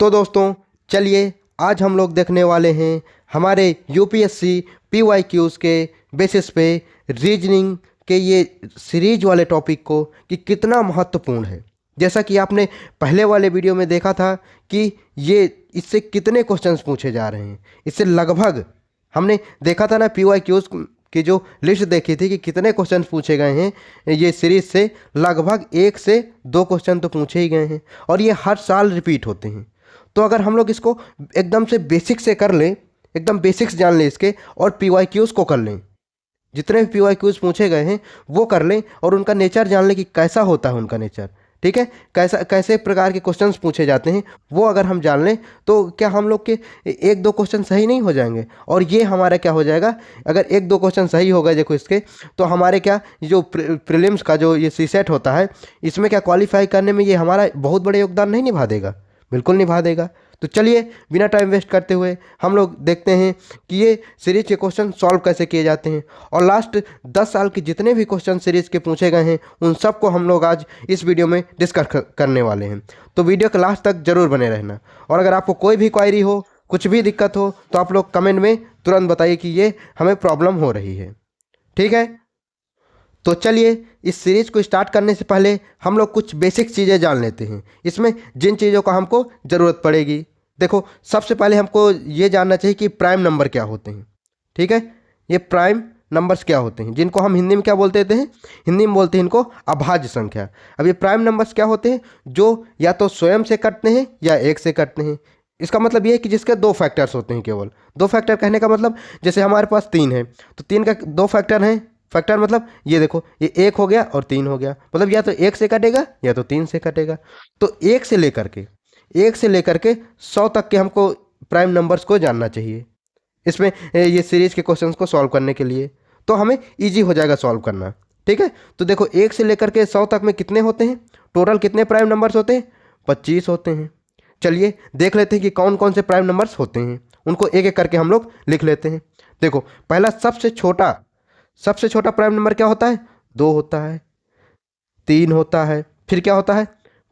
तो दोस्तों चलिए आज हम लोग देखने वाले हैं हमारे यूपीएससी पीवाईक्यूज़ के बेसिस पे रीजनिंग के ये सीरीज वाले टॉपिक को कि कितना महत्वपूर्ण है। जैसा कि आपने पहले वाले वीडियो में देखा था कि ये इससे कितने क्वेश्चंस पूछे जा रहे हैं। इससे लगभग हमने देखा था ना पीवाईक्यूज़ की जो लिस्ट देखी थी कि कितने क्वेश्चन पूछे गए हैं। ये सीरीज से लगभग 1 से 2 क्वेश्चन तो पूछे ही गए हैं और ये हर साल रिपीट होते हैं। तो अगर हम लोग इसको एकदम से बेसिक से कर लें, एकदम बेसिक्स जान लें इसके और पीवाईक्यूज़ को कर लें, जितने भी पीवाईक्यूज़ पूछे गए हैं वो कर लें और उनका नेचर जान लें कि कैसा होता है उनका नेचर, ठीक है, कैसे प्रकार के क्वेश्चंस पूछे जाते हैं, वो अगर हम जान लें तो क्या हम लोग के 1-2 क्वेश्चन सही नहीं हो जाएंगे। और ये हमारा क्या हो जाएगा, अगर 1-2 क्वेश्चन सही हो गए देखो इसके, तो हमारे क्या जो प्रीलिम्स का जो ये सीसेट होता है इसमें क्या क्वालिफाई करने में ये हमारा बहुत बड़े योगदान नहीं निभा देगा, बिल्कुल निभा देगा। तो चलिए बिना टाइम वेस्ट करते हुए हम लोग देखते हैं कि ये सीरीज के क्वेश्चन सॉल्व कैसे किए जाते हैं और लास्ट 10 साल के जितने भी क्वेश्चन सीरीज के पूछे गए हैं उन सबको हम लोग आज इस वीडियो में डिस्कस करने वाले हैं। तो वीडियो के लास्ट तक जरूर बने रहना और अगर आपको कोई भी क्वायरी हो, कुछ भी दिक्कत हो तो आप लोग कमेंट में तुरंत बताइए कि ये हमें प्रॉब्लम हो रही है, ठीक है। तो चलिए इस सीरीज़ को स्टार्ट करने से पहले हम लोग कुछ बेसिक चीज़ें जान लेते हैं, इसमें जिन चीज़ों का हमको ज़रूरत पड़ेगी। देखो सबसे पहले हमको ये जानना चाहिए कि प्राइम नंबर क्या होते हैं, ठीक है। ये प्राइम नंबर्स क्या होते हैं, जिनको हम हिंदी में क्या बोलते हैं, हिंदी में बोलते हैं इनको अभाज्य संख्या। अब ये प्राइम नंबर्स क्या होते हैं, जो या तो स्वयं से कटते हैं या 1 से कटते हैं। इसका मतलब ये है कि जिसके 2 फैक्टर्स होते हैं, केवल 2 फैक्टर कहने का मतलब जैसे हमारे पास 3 है तो 3 का 2 फैक्टर हैं। फैक्टर मतलब ये देखो, ये 1 हो गया और 3 हो गया, मतलब या तो 1 से कटेगा या तो 3 से कटेगा। तो 1 से लेकर के 100 तक के हमको प्राइम नंबर्स को जानना चाहिए इसमें ये सीरीज के क्वेश्चंस को सॉल्व करने के लिए, तो हमें इजी हो जाएगा सॉल्व करना, ठीक है। तो देखो 1 से लेकर के 100 तक में कितने होते हैं, टोटल कितने प्राइम नंबर्स होते हैं, 25 होते हैं। चलिए देख लेते हैं कि कौन कौन से प्राइम नंबर्स होते हैं, उनको एक एक करके हम लोग लिख लेते हैं। देखो पहला सबसे छोटा प्राइम नंबर क्या होता है, 2 होता है, 3 होता है, फिर क्या होता है,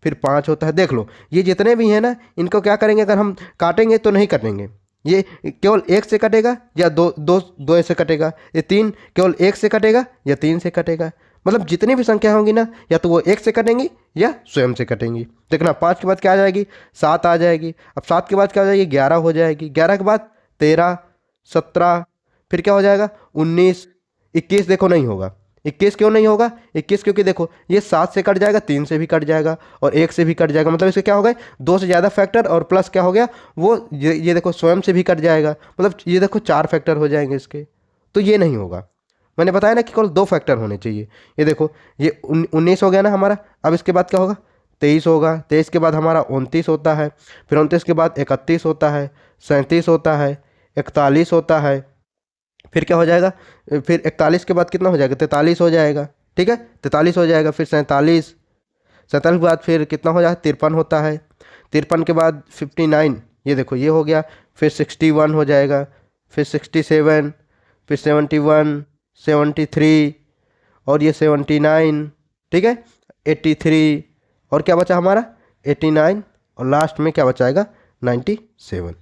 फिर 5 होता है। देख लो ये जितने भी हैं ना, इनको क्या करेंगे, अगर हम काटेंगे तो नहीं कटेंगे, ये केवल 1 से कटेगा या दो से कटेगा। ये 3 केवल 1 से कटेगा या 3 से कटेगा। मतलब जितनी भी संख्या होंगी ना, या तो वो 1 से कटेंगी या स्वयं से कटेंगी। देखना 5 के बाद क्या आ जाएगी, 7 आ जाएगी। अब 7 के बाद क्या हो जाएगी, 11 हो जाएगी। 11 के बाद 13, 17, फिर क्या हो जाएगा 19, 21 देखो नहीं होगा। 21 क्यों नहीं होगा, 21 क्योंकि देखो ये 7 से कट जाएगा, 3 से भी कट जाएगा और 1 से भी कट जाएगा। मतलब इसके क्या हो गए, 2 से ज़्यादा फैक्टर और प्लस क्या हो गया, वो ये देखो स्वयं से भी कट जाएगा। मतलब ये देखो 4 फैक्टर हो जाएंगे इसके, तो ये नहीं होगा। मैंने बताया ना कि केवल 2 फैक्टर होने चाहिए। ये देखो ये 19 हो गया ना हमारा। अब इसके बाद क्या होगा, 23 होगा। 23 के बाद हमारा 29 होता है, फिर 29 के बाद 31 होता है, 37 होता है, 41 होता है, फिर क्या हो जाएगा, फिर 41 के बाद कितना हो जाएगा, 43 हो जाएगा, ठीक है, 43 हो जाएगा। फिर 47 के बाद फिर कितना हो जाएगा, 53 होता है। 53 के बाद 59, ये देखो ये हो गया। फिर 61 हो जाएगा, फिर 67, फिर 71, 73 और ये 79, ठीक है, 83 और क्या बचा हमारा 89 और लास्ट में क्या बचाएगा 97।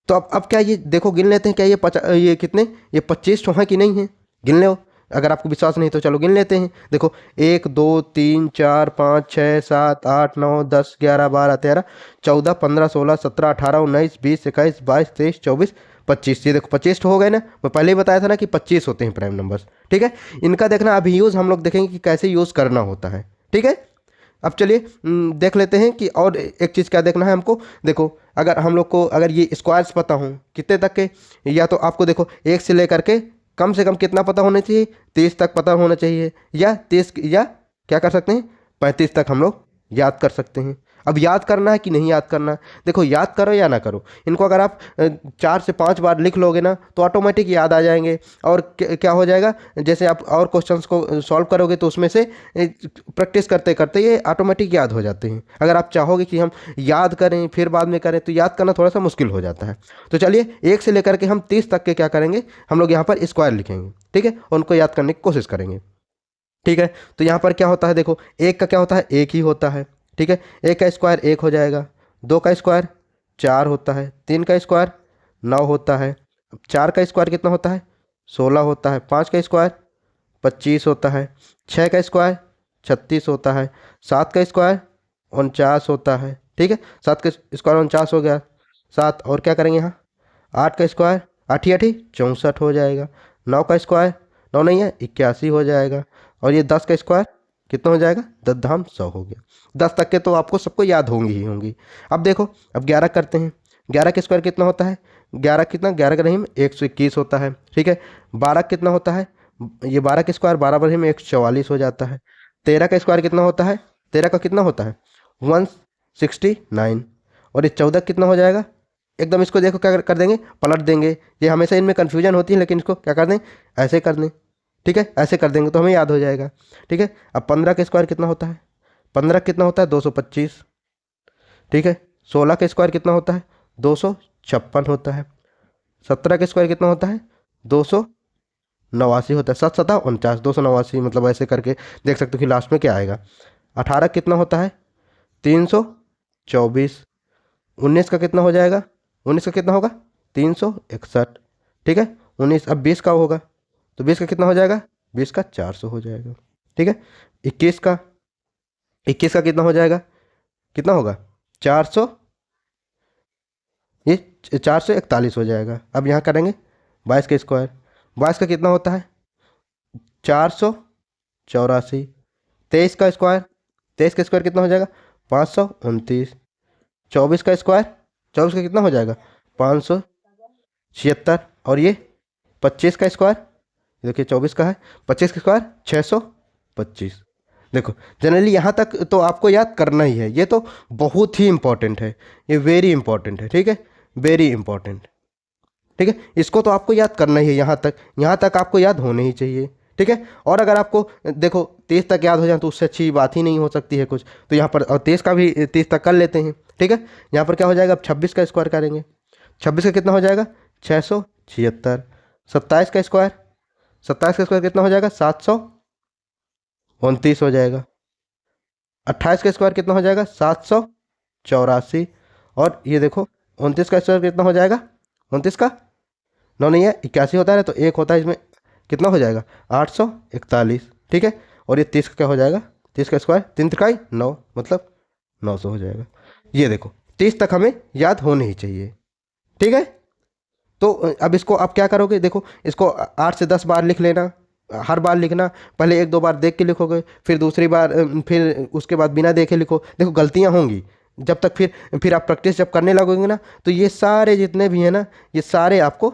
तो अब क्या ये देखो गिन लेते हैं, क्या ये कितने, ये 25 तो हैं कि नहीं है, गिन लो। अगर आपको विश्वास नहीं तो चलो गिन लेते हैं। देखो 1 2 3 4 5 6 7 8 9 10 11 12 13 14 15 16 17 18 19 20 21 22 23 24 25। ये देखो 25 हो गए ना, मैं पहले ही बताया था ना कि 25 होते हैं प्राइम नंबर्स, ठीक है। इनका देखना अभी यूज़ हम लोग देखेंगे कि कैसे यूज़ करना होता है, ठीक है। अब चलिए देख लेते हैं कि और एक चीज़ क्या देखना है हमको। देखो अगर हम लोग को अगर ये स्क्वायर्स पता हों कितने तक के, या तो आपको देखो 1 से लेकर के कम से कम कितना पता होना चाहिए, 30 तक पता होना चाहिए, या 30 या क्या कर सकते हैं 35 तक हम लोग याद कर सकते हैं। अब याद करना है कि नहीं याद करना, देखो याद करो या ना करो, इनको अगर आप 4 से 5 बार लिख लोगे ना तो ऑटोमेटिक याद आ जाएंगे। और क्या हो जाएगा, जैसे आप और क्वेश्चंस को सॉल्व करोगे तो उसमें से प्रैक्टिस करते करते ये ऑटोमेटिक याद हो जाते हैं। अगर आप चाहोगे कि हम याद करें फिर बाद में करें तो याद करना थोड़ा सा मुश्किल हो जाता है। तो चलिए 1 से लेकर के हम 30 तक के क्या करेंगे, हम लोग यहाँ पर स्क्वायर लिखेंगे, ठीक है, उनको याद करने की कोशिश करेंगे, ठीक है। तो यहाँ पर क्या होता है, देखो 1 का क्या होता है, 1 ही होता है, ठीक है। 1 का स्क्वायर 1 हो जाएगा, 2 का स्क्वायर 4 होता है, 3 का स्क्वायर 9 होता है, 4 का स्क्वायर कितना होता है 16 होता है, 5 का स्क्वायर 25 होता है, 6 का स्क्वायर 36 होता है, 7 का स्क्वायर 49 होता है। ठीक है, 7 का स्क्वायर 49 हो गया, 7 और क्या करेंगे यहाँ 8 का स्क्वायर 8 ही 8 ही 64 हो जाएगा, 9 का स्क्वायर 9 नहीं है 81 हो जाएगा, और ये 10 का स्क्वायर कितना हो जाएगा 10 धाम 100 हो गया। 10 तक के तो आपको सबको याद होंगी ही होंगी। अब देखो अब 11 करते हैं, 11 का स्क्वायर कितना होता है 11 कितना 11 का रहीम 121 होता है। ठीक है, 12 कितना होता है ये 12 का स्क्वायर 12 रहीम 144 हो जाता है। 13 का स्क्वायर कितना होता है 13 का कितना होता है 169, और ये 14 कितना हो जाएगा एकदम इसको देखो क्या कर देंगे पलट देंगे, ये हमेशा इनमें कन्फ्यूजन होती है लेकिन इसको क्या कर दें ऐसे कर दें। ठीक है, ऐसे कर देंगे तो हमें याद हो जाएगा। ठीक है, अब 15 का स्क्वायर कितना होता है 15 कितना होता है 225। ठीक है, 16 का स्क्वायर कितना होता है 256 होता है। 17 का स्क्वायर कितना होता है 289 होता है, 7 7 49 289, मतलब ऐसे करके देख सकते हो कि लास्ट में क्या आएगा। 18 कितना होता है 324। 19 का कितना हो जाएगा 19 का कितना होगा 361। ठीक है, 19 अब 20 का होगा तो 20 का कितना हो जाएगा 20 का 400 हो जाएगा। ठीक है, 21 का कितना हो जाएगा कितना होगा 400, ये 441 हो जाएगा। अब यहाँ करेंगे 22 का स्क्वायर, 22 का कितना होता है 484। 23 का स्क्वायर 23 का स्क्वायर कितना हो जाएगा 529। 24 का स्क्वायर 24 का कितना हो जाएगा 576, और ये 25 का स्क्वायर देखिए 24 का है 25 का स्क्वायर 625। देखो जनरली यहाँ तक तो आपको याद करना ही है, ये तो बहुत ही इंपॉर्टेंट है, ये वेरी इंपॉर्टेंट है। ठीक है, वेरी इंपॉर्टेंट। ठीक है, इसको तो आपको याद करना ही है, यहाँ तक आपको याद होने ही चाहिए। ठीक है, और अगर आपको देखो 30 तक याद हो जाए तो उससे अच्छी बात ही नहीं हो सकती है कुछ, तो यहाँ पर और 30 का भी 30 तक कर लेते हैं। ठीक है, यहाँ पर क्या हो जाएगा अब 26 का स्क्वायर करेंगे, 26 का कितना हो जाएगा 676। 27 का स्क्वायर 27 का स्क्वायर कितना हो जाएगा 729 हो जाएगा। 28 का स्क्वायर कितना हो जाएगा 784, और ये देखो 29 का स्क्वायर कितना हो जाएगा 29 का 9 नहीं है 81 होता है तो एक होता है इसमें कितना हो जाएगा 841। ठीक है, और ये 30 का क्या हो जाएगा 30 का स्क्वायर 3 त्रिकाई 9 मतलब 900 हो जाएगा। ये देखो 30 तक हमें याद होने ही चाहिए। ठीक है, तो अब इसको आप क्या करोगे देखो इसको 8 से 10 बार लिख लेना, हर बार लिखना, पहले 1 2 बार देख के लिखोगे, फिर दूसरी बार फिर उसके बाद बिना देखे लिखो। देखो गलतियाँ होंगी जब तक, फिर आप प्रैक्टिस जब करने लगोगे ना तो ये सारे जितने भी हैं ना ये सारे आपको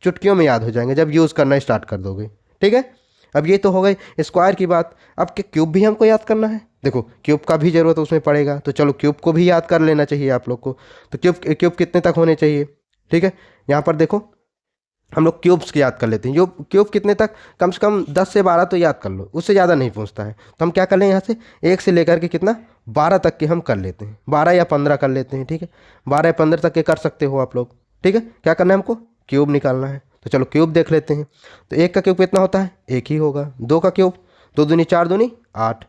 चुटकियों में याद हो जाएंगे जब यूज़ करना स्टार्ट कर दोगे। ठीक है, अब ये तो हो गई स्क्वायर की बात। अब क्या क्यूब भी हमको याद करना है, देखो क्यूब का भी ज़रूरत उसमें पड़ेगा, तो चलो क्यूब को भी याद कर लेना चाहिए आप लोग को। तो क्यूब क्यूब कितने तक होने चाहिए। ठीक है, यहाँ पर देखो हम लोग क्यूब्स की याद कर लेते हैं, जो क्यूब कितने तक कम से कम 10 से 12 तो याद कर लो, उससे ज़्यादा नहीं पूछता है। तो हम क्या कर लें यहाँ से 1 से लेकर के कितना 12 तक के हम कर लेते हैं, 12 या 15 कर लेते हैं। ठीक है, 12 या 15 तक के कर सकते हो आप लोग। ठीक है, क्या करना है हमको क्यूब निकालना है, तो चलो क्यूब देख लेते हैं। तो 1 का क्यूब कितना होता है 1 ही होगा। 2 का क्यूब 2 दूनी 4 दूनी 8।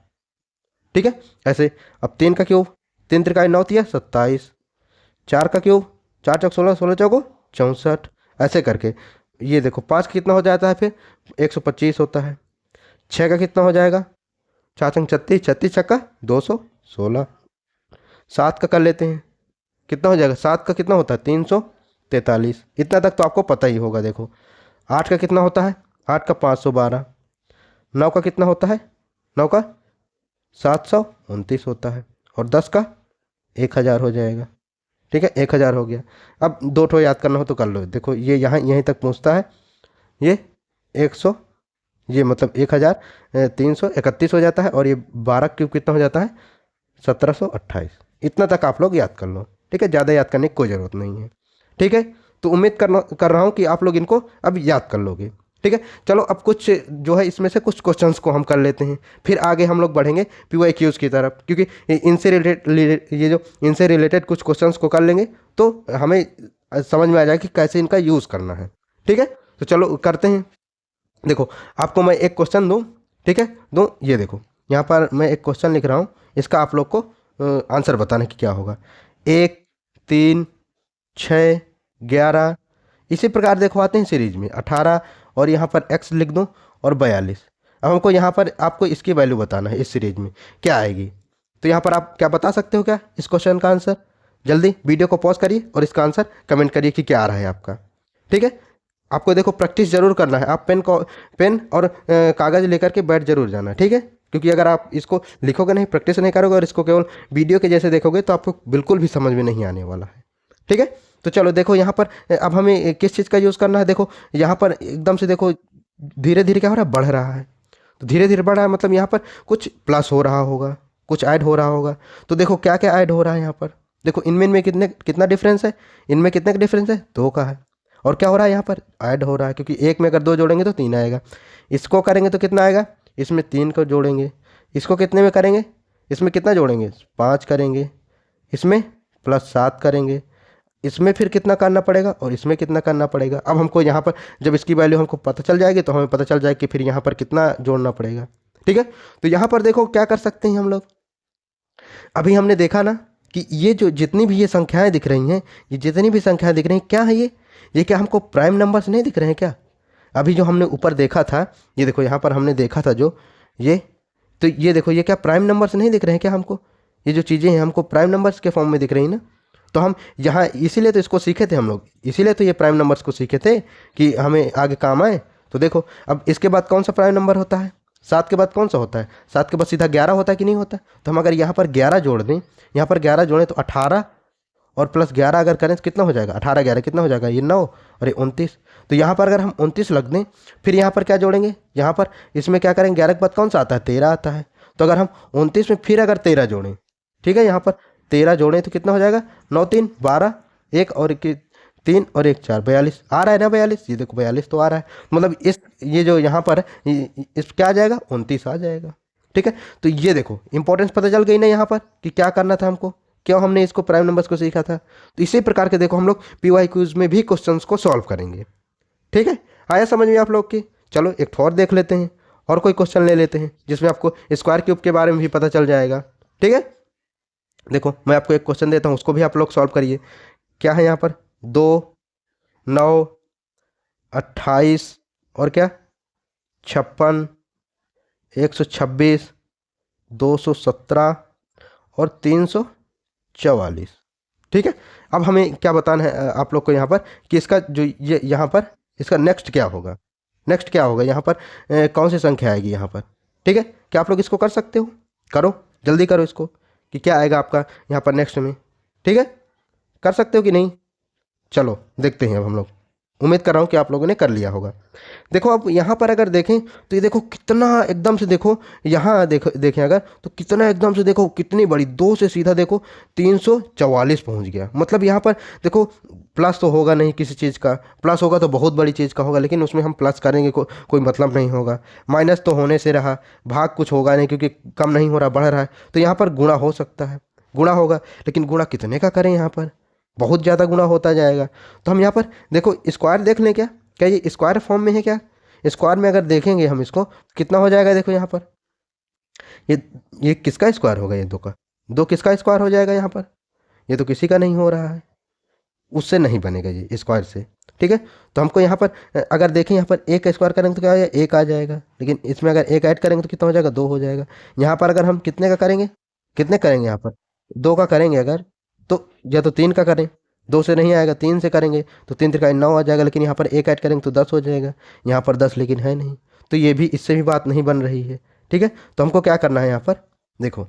ठीक है, ऐसे अब 3 का क्यूब 3 त्रिकाई 9 तिया 27। 4 का क्यूब 4 चौक 16 16 चौको 64, ऐसे करके। ये देखो 5 का कितना हो जाता है फिर 125 होता है। 6 का कितना हो जाएगा 4 चंग 36 36 छक्का 216। 7 का कर लेते हैं कितना हो जाएगा 7 का कितना होता है 343। इतना तक तो आपको पता ही होगा। देखो 8 का कितना होता है 8 का 512। 9 का कितना होता है 9 का 729 होता है, और 10 का 1000 हो जाएगा। ठीक है, 1000 हो गया। अब 2 ठो याद करना हो तो कर लो। देखो ये यहाँ यहीं तक पहुँचता है, ये 100 ये मतलब 1331 हो जाता है, और ये 12 क्यूब कितना हो जाता है 1728। इतना तक आप लोग याद कर लो। ठीक है, ज़्यादा याद करने की कोई ज़रूरत नहीं है। ठीक है, तो उम्मीद कर रहा हूँ कि आप लोग इनको अब याद कर लोगे। ठीक है, चलो अब कुछ जो है इसमें से कुछ क्वेश्चंस को हम कर लेते हैं, फिर आगे हम लोग बढ़ेंगे PYQs की तरफ, क्योंकि इनसे रिलेटेड कुछ क्वेश्चंस को कर लेंगे तो हमें समझ में आ जाएगा कि कैसे इनका यूज़ करना है। ठीक है, तो चलो करते हैं। देखो आपको मैं एक क्वेश्चन दूँ, ठीक है दूँ, ये देखो यहाँ पर मैं एक क्वेश्चन लिख रहा हूँ, इसका आप लोग को आंसर बताना कि क्या होगा। 1 3 6, 11, इसी प्रकार देखो आते हैं सीरीज में 18, और यहाँ पर x लिख दूँ और 42। अब हमको यहाँ पर आपको इसकी वैल्यू बताना है इस सीरीज में क्या आएगी। तो यहाँ पर आप क्या बता सकते हो क्या इस क्वेश्चन का आंसर? जल्दी वीडियो को पॉज करिए और इसका आंसर कमेंट करिए कि क्या आ रहा है आपका। ठीक है, आपको देखो प्रैक्टिस जरूर करना है। आप पेन और कागज़ लेकर के बैठ जरूर जाना, ठीक है? क्योंकि अगर आप इसको लिखोगे नहीं, प्रैक्टिस नहीं करोगे और इसको केवल वीडियो के जैसे देखोगे तो आपको बिल्कुल भी समझ में नहीं आने वाला है। ठीक है, तो चलो देखो यहाँ पर अब हमें किस चीज़ का यूज़ करना है। देखो यहाँ पर एकदम से देखो धीरे धीरे क्या हो रहा है, बढ़ रहा है। तो धीरे धीरे बढ़ रहा है मतलब यहाँ पर कुछ प्लस हो रहा होगा, कुछ ऐड हो रहा होगा। तो देखो क्या क्या ऐड हो रहा है यहाँ पर। देखो इनमें कितना डिफरेंस है, इनमें कितने का डिफरेंस है, 2 का है। और क्या हो रहा है यहाँ पर, ऐड हो रहा है, क्योंकि एक में अगर 2 जोड़ेंगे तो 3 आएगा। इसको करेंगे तो कितना आएगा, इसमें 3 को जोड़ेंगे। इसको कितने में करेंगे, इसमें कितना जोड़ेंगे, 5 करेंगे। इसमें +7 करेंगे। इसमें फिर कितना करना पड़ेगा और इसमें कितना करना पड़ेगा। अब हमको यहाँ पर जब इसकी वैल्यू हमको पता चल जाएगी तो हमें पता चल जाएगा कि फिर यहाँ पर कितना जोड़ना पड़ेगा। ठीक है, तो यहाँ पर देखो क्या कर सकते हैं हम लोग। अभी हमने देखा ना कि ये जो जितनी भी ये संख्याएं दिख रही हैं, ये जितनी भी संख्याएं दिख रही हैं, क्या है ये क्या हमको प्राइम नंबर्स नहीं दिख रहे हैं क्या? अभी जो हमने ऊपर देखा था, ये देखो यहाँ पर हमने देखा था जो ये, तो ये देखो ये क्या प्राइम नंबर्स नहीं दिख रहे हैं क्या हमको? ये जो चीज़ें हैं हमको प्राइम नंबर्स के फॉर्म में दिख रही हैं ना। तो हम यहाँ इसीलिए तो इसको सीखे थे हम लोग, इसीलिए तो ये प्राइम नंबर्स को सीखे थे कि हमें आगे काम आए। तो देखो अब इसके बाद कौन सा प्राइम नंबर होता है, 7 के बाद कौन सा होता है, 7 के बाद सीधा 11 होता है कि नहीं होता? तो हम अगर यहाँ पर 11 जोड़ दें, यहाँ पर 11 जोड़ें तो 18 और +11 अगर करें तो कितना हो जाएगा, 18 11 कितना हो जाएगा, ये 9 और ये 29। तो यहाँ पर अगर हम 29 लग दें, फिर यहाँ पर क्या जोड़ेंगे, यहाँ पर इसमें क्या करेंगे, 11 के बाद कौन सा आता है, 13 आता है। तो अगर हम 29 में फिर अगर 13 जोड़ें, ठीक है, यहाँ पर 13 जोड़ें तो कितना हो जाएगा, 9 3 12, 1 और 3 और 1 4, 42 आ रहा है ना, 42, ये देखो 42 तो आ रहा है। मतलब ये जो यहाँ पर इस क्या आ जाएगा, 29 आ जाएगा। ठीक है, तो ये देखो इंपॉर्टेंस पता चल गई ना यहाँ पर कि क्या करना था हमको, क्यों हमने इसको प्राइम नंबर्स को सीखा था। तो इसी प्रकार के देखो हम लोग पीवाई क्यूज में भी क्वेश्चंस को सॉल्व करेंगे। ठीक है, आया समझ में आप लोग की? चलो एक और देख लेते हैं, और कोई क्वेश्चन ले लेते हैं जिसमें आपको स्क्वायर क्यूब के बारे में भी पता चल जाएगा। ठीक है, देखो मैं आपको एक क्वेश्चन देता हूँ, उसको भी आप लोग सॉल्व करिए। क्या है यहाँ पर, 2 9 28 और क्या 56 126 217 और 344। ठीक है, अब हमें क्या बताना है आप लोग को यहाँ पर कि इसका जो ये यहाँ पर इसका नेक्स्ट क्या होगा, नेक्स्ट क्या होगा यहाँ पर कौन सी संख्या आएगी यहाँ पर। ठीक है, क्या आप लोग इसको कर सकते हो? करो जल्दी करो इसको कि क्या आएगा आपका यहाँ पर नेक्स्ट में। ठीक है, कर सकते हो कि नहीं? चलो देखते हैं अब हम लोग। उम्मीद कर रहा हूँ कि आप लोगों ने कर लिया होगा। देखो अब यहाँ पर अगर देखें तो ये देखो कितना एकदम से, देखो यहाँ देखो देखें अगर तो कितना एकदम से, देखो कितनी बड़ी, 2 से सीधा देखो 344 पहुँच गया। मतलब यहाँ पर देखो प्लस तो होगा नहीं किसी चीज़ का, प्लस होगा तो बहुत बड़ी चीज़ का होगा, लेकिन उसमें हम प्लस करेंगे कोई मतलब नहीं होगा। माइनस तो होने से रहा, भाग कुछ होगा नहीं क्योंकि कम नहीं हो रहा, बढ़ रहा है। तो यहाँ पर गुणा हो सकता है, गुणा होगा, लेकिन गुणा कितने का करें, यहाँ पर बहुत ज़्यादा गुणा होता जाएगा। तो हम यहाँ पर देखो स्क्वायर देख लें, क्या ये स्क्वायर फॉर्म में है क्या? स्क्वायर में अगर देखेंगे हम इसको कितना हो जाएगा, देखो यहाँ पर ये किसका स्क्वायर होगा, ये 2 का, 2 किसका स्क्वायर हो जाएगा यहाँ पर, ये तो किसी का नहीं हो रहा है, उससे नहीं बनेगा ये स्क्वायर से। ठीक है, तो हमको यहाँ पर अगर देखें यहाँ पर 1 का स्क्वायर करेंगे तो क्या हो जाएगा, 1 आ जाएगा, लेकिन इसमें अगर 1 ऐड करेंगे तो कितना हो जाएगा, 2 हो जाएगा। यहाँ पर अगर हम कितने का करेंगे, कितने करेंगे यहाँ पर, 2 का करेंगे अगर, तो या तो 3 का करें, 2 से नहीं आएगा, 3 से करेंगे तो 3 3 9 आ जाएगा, लेकिन यहाँ पर 1 ऐड करेंगे तो 10 हो जाएगा। यहाँ पर 10 लेकिन है नहीं, तो ये भी, इससे भी बात नहीं बन रही है। ठीक है, तो हमको क्या करना है यहाँ पर, देखो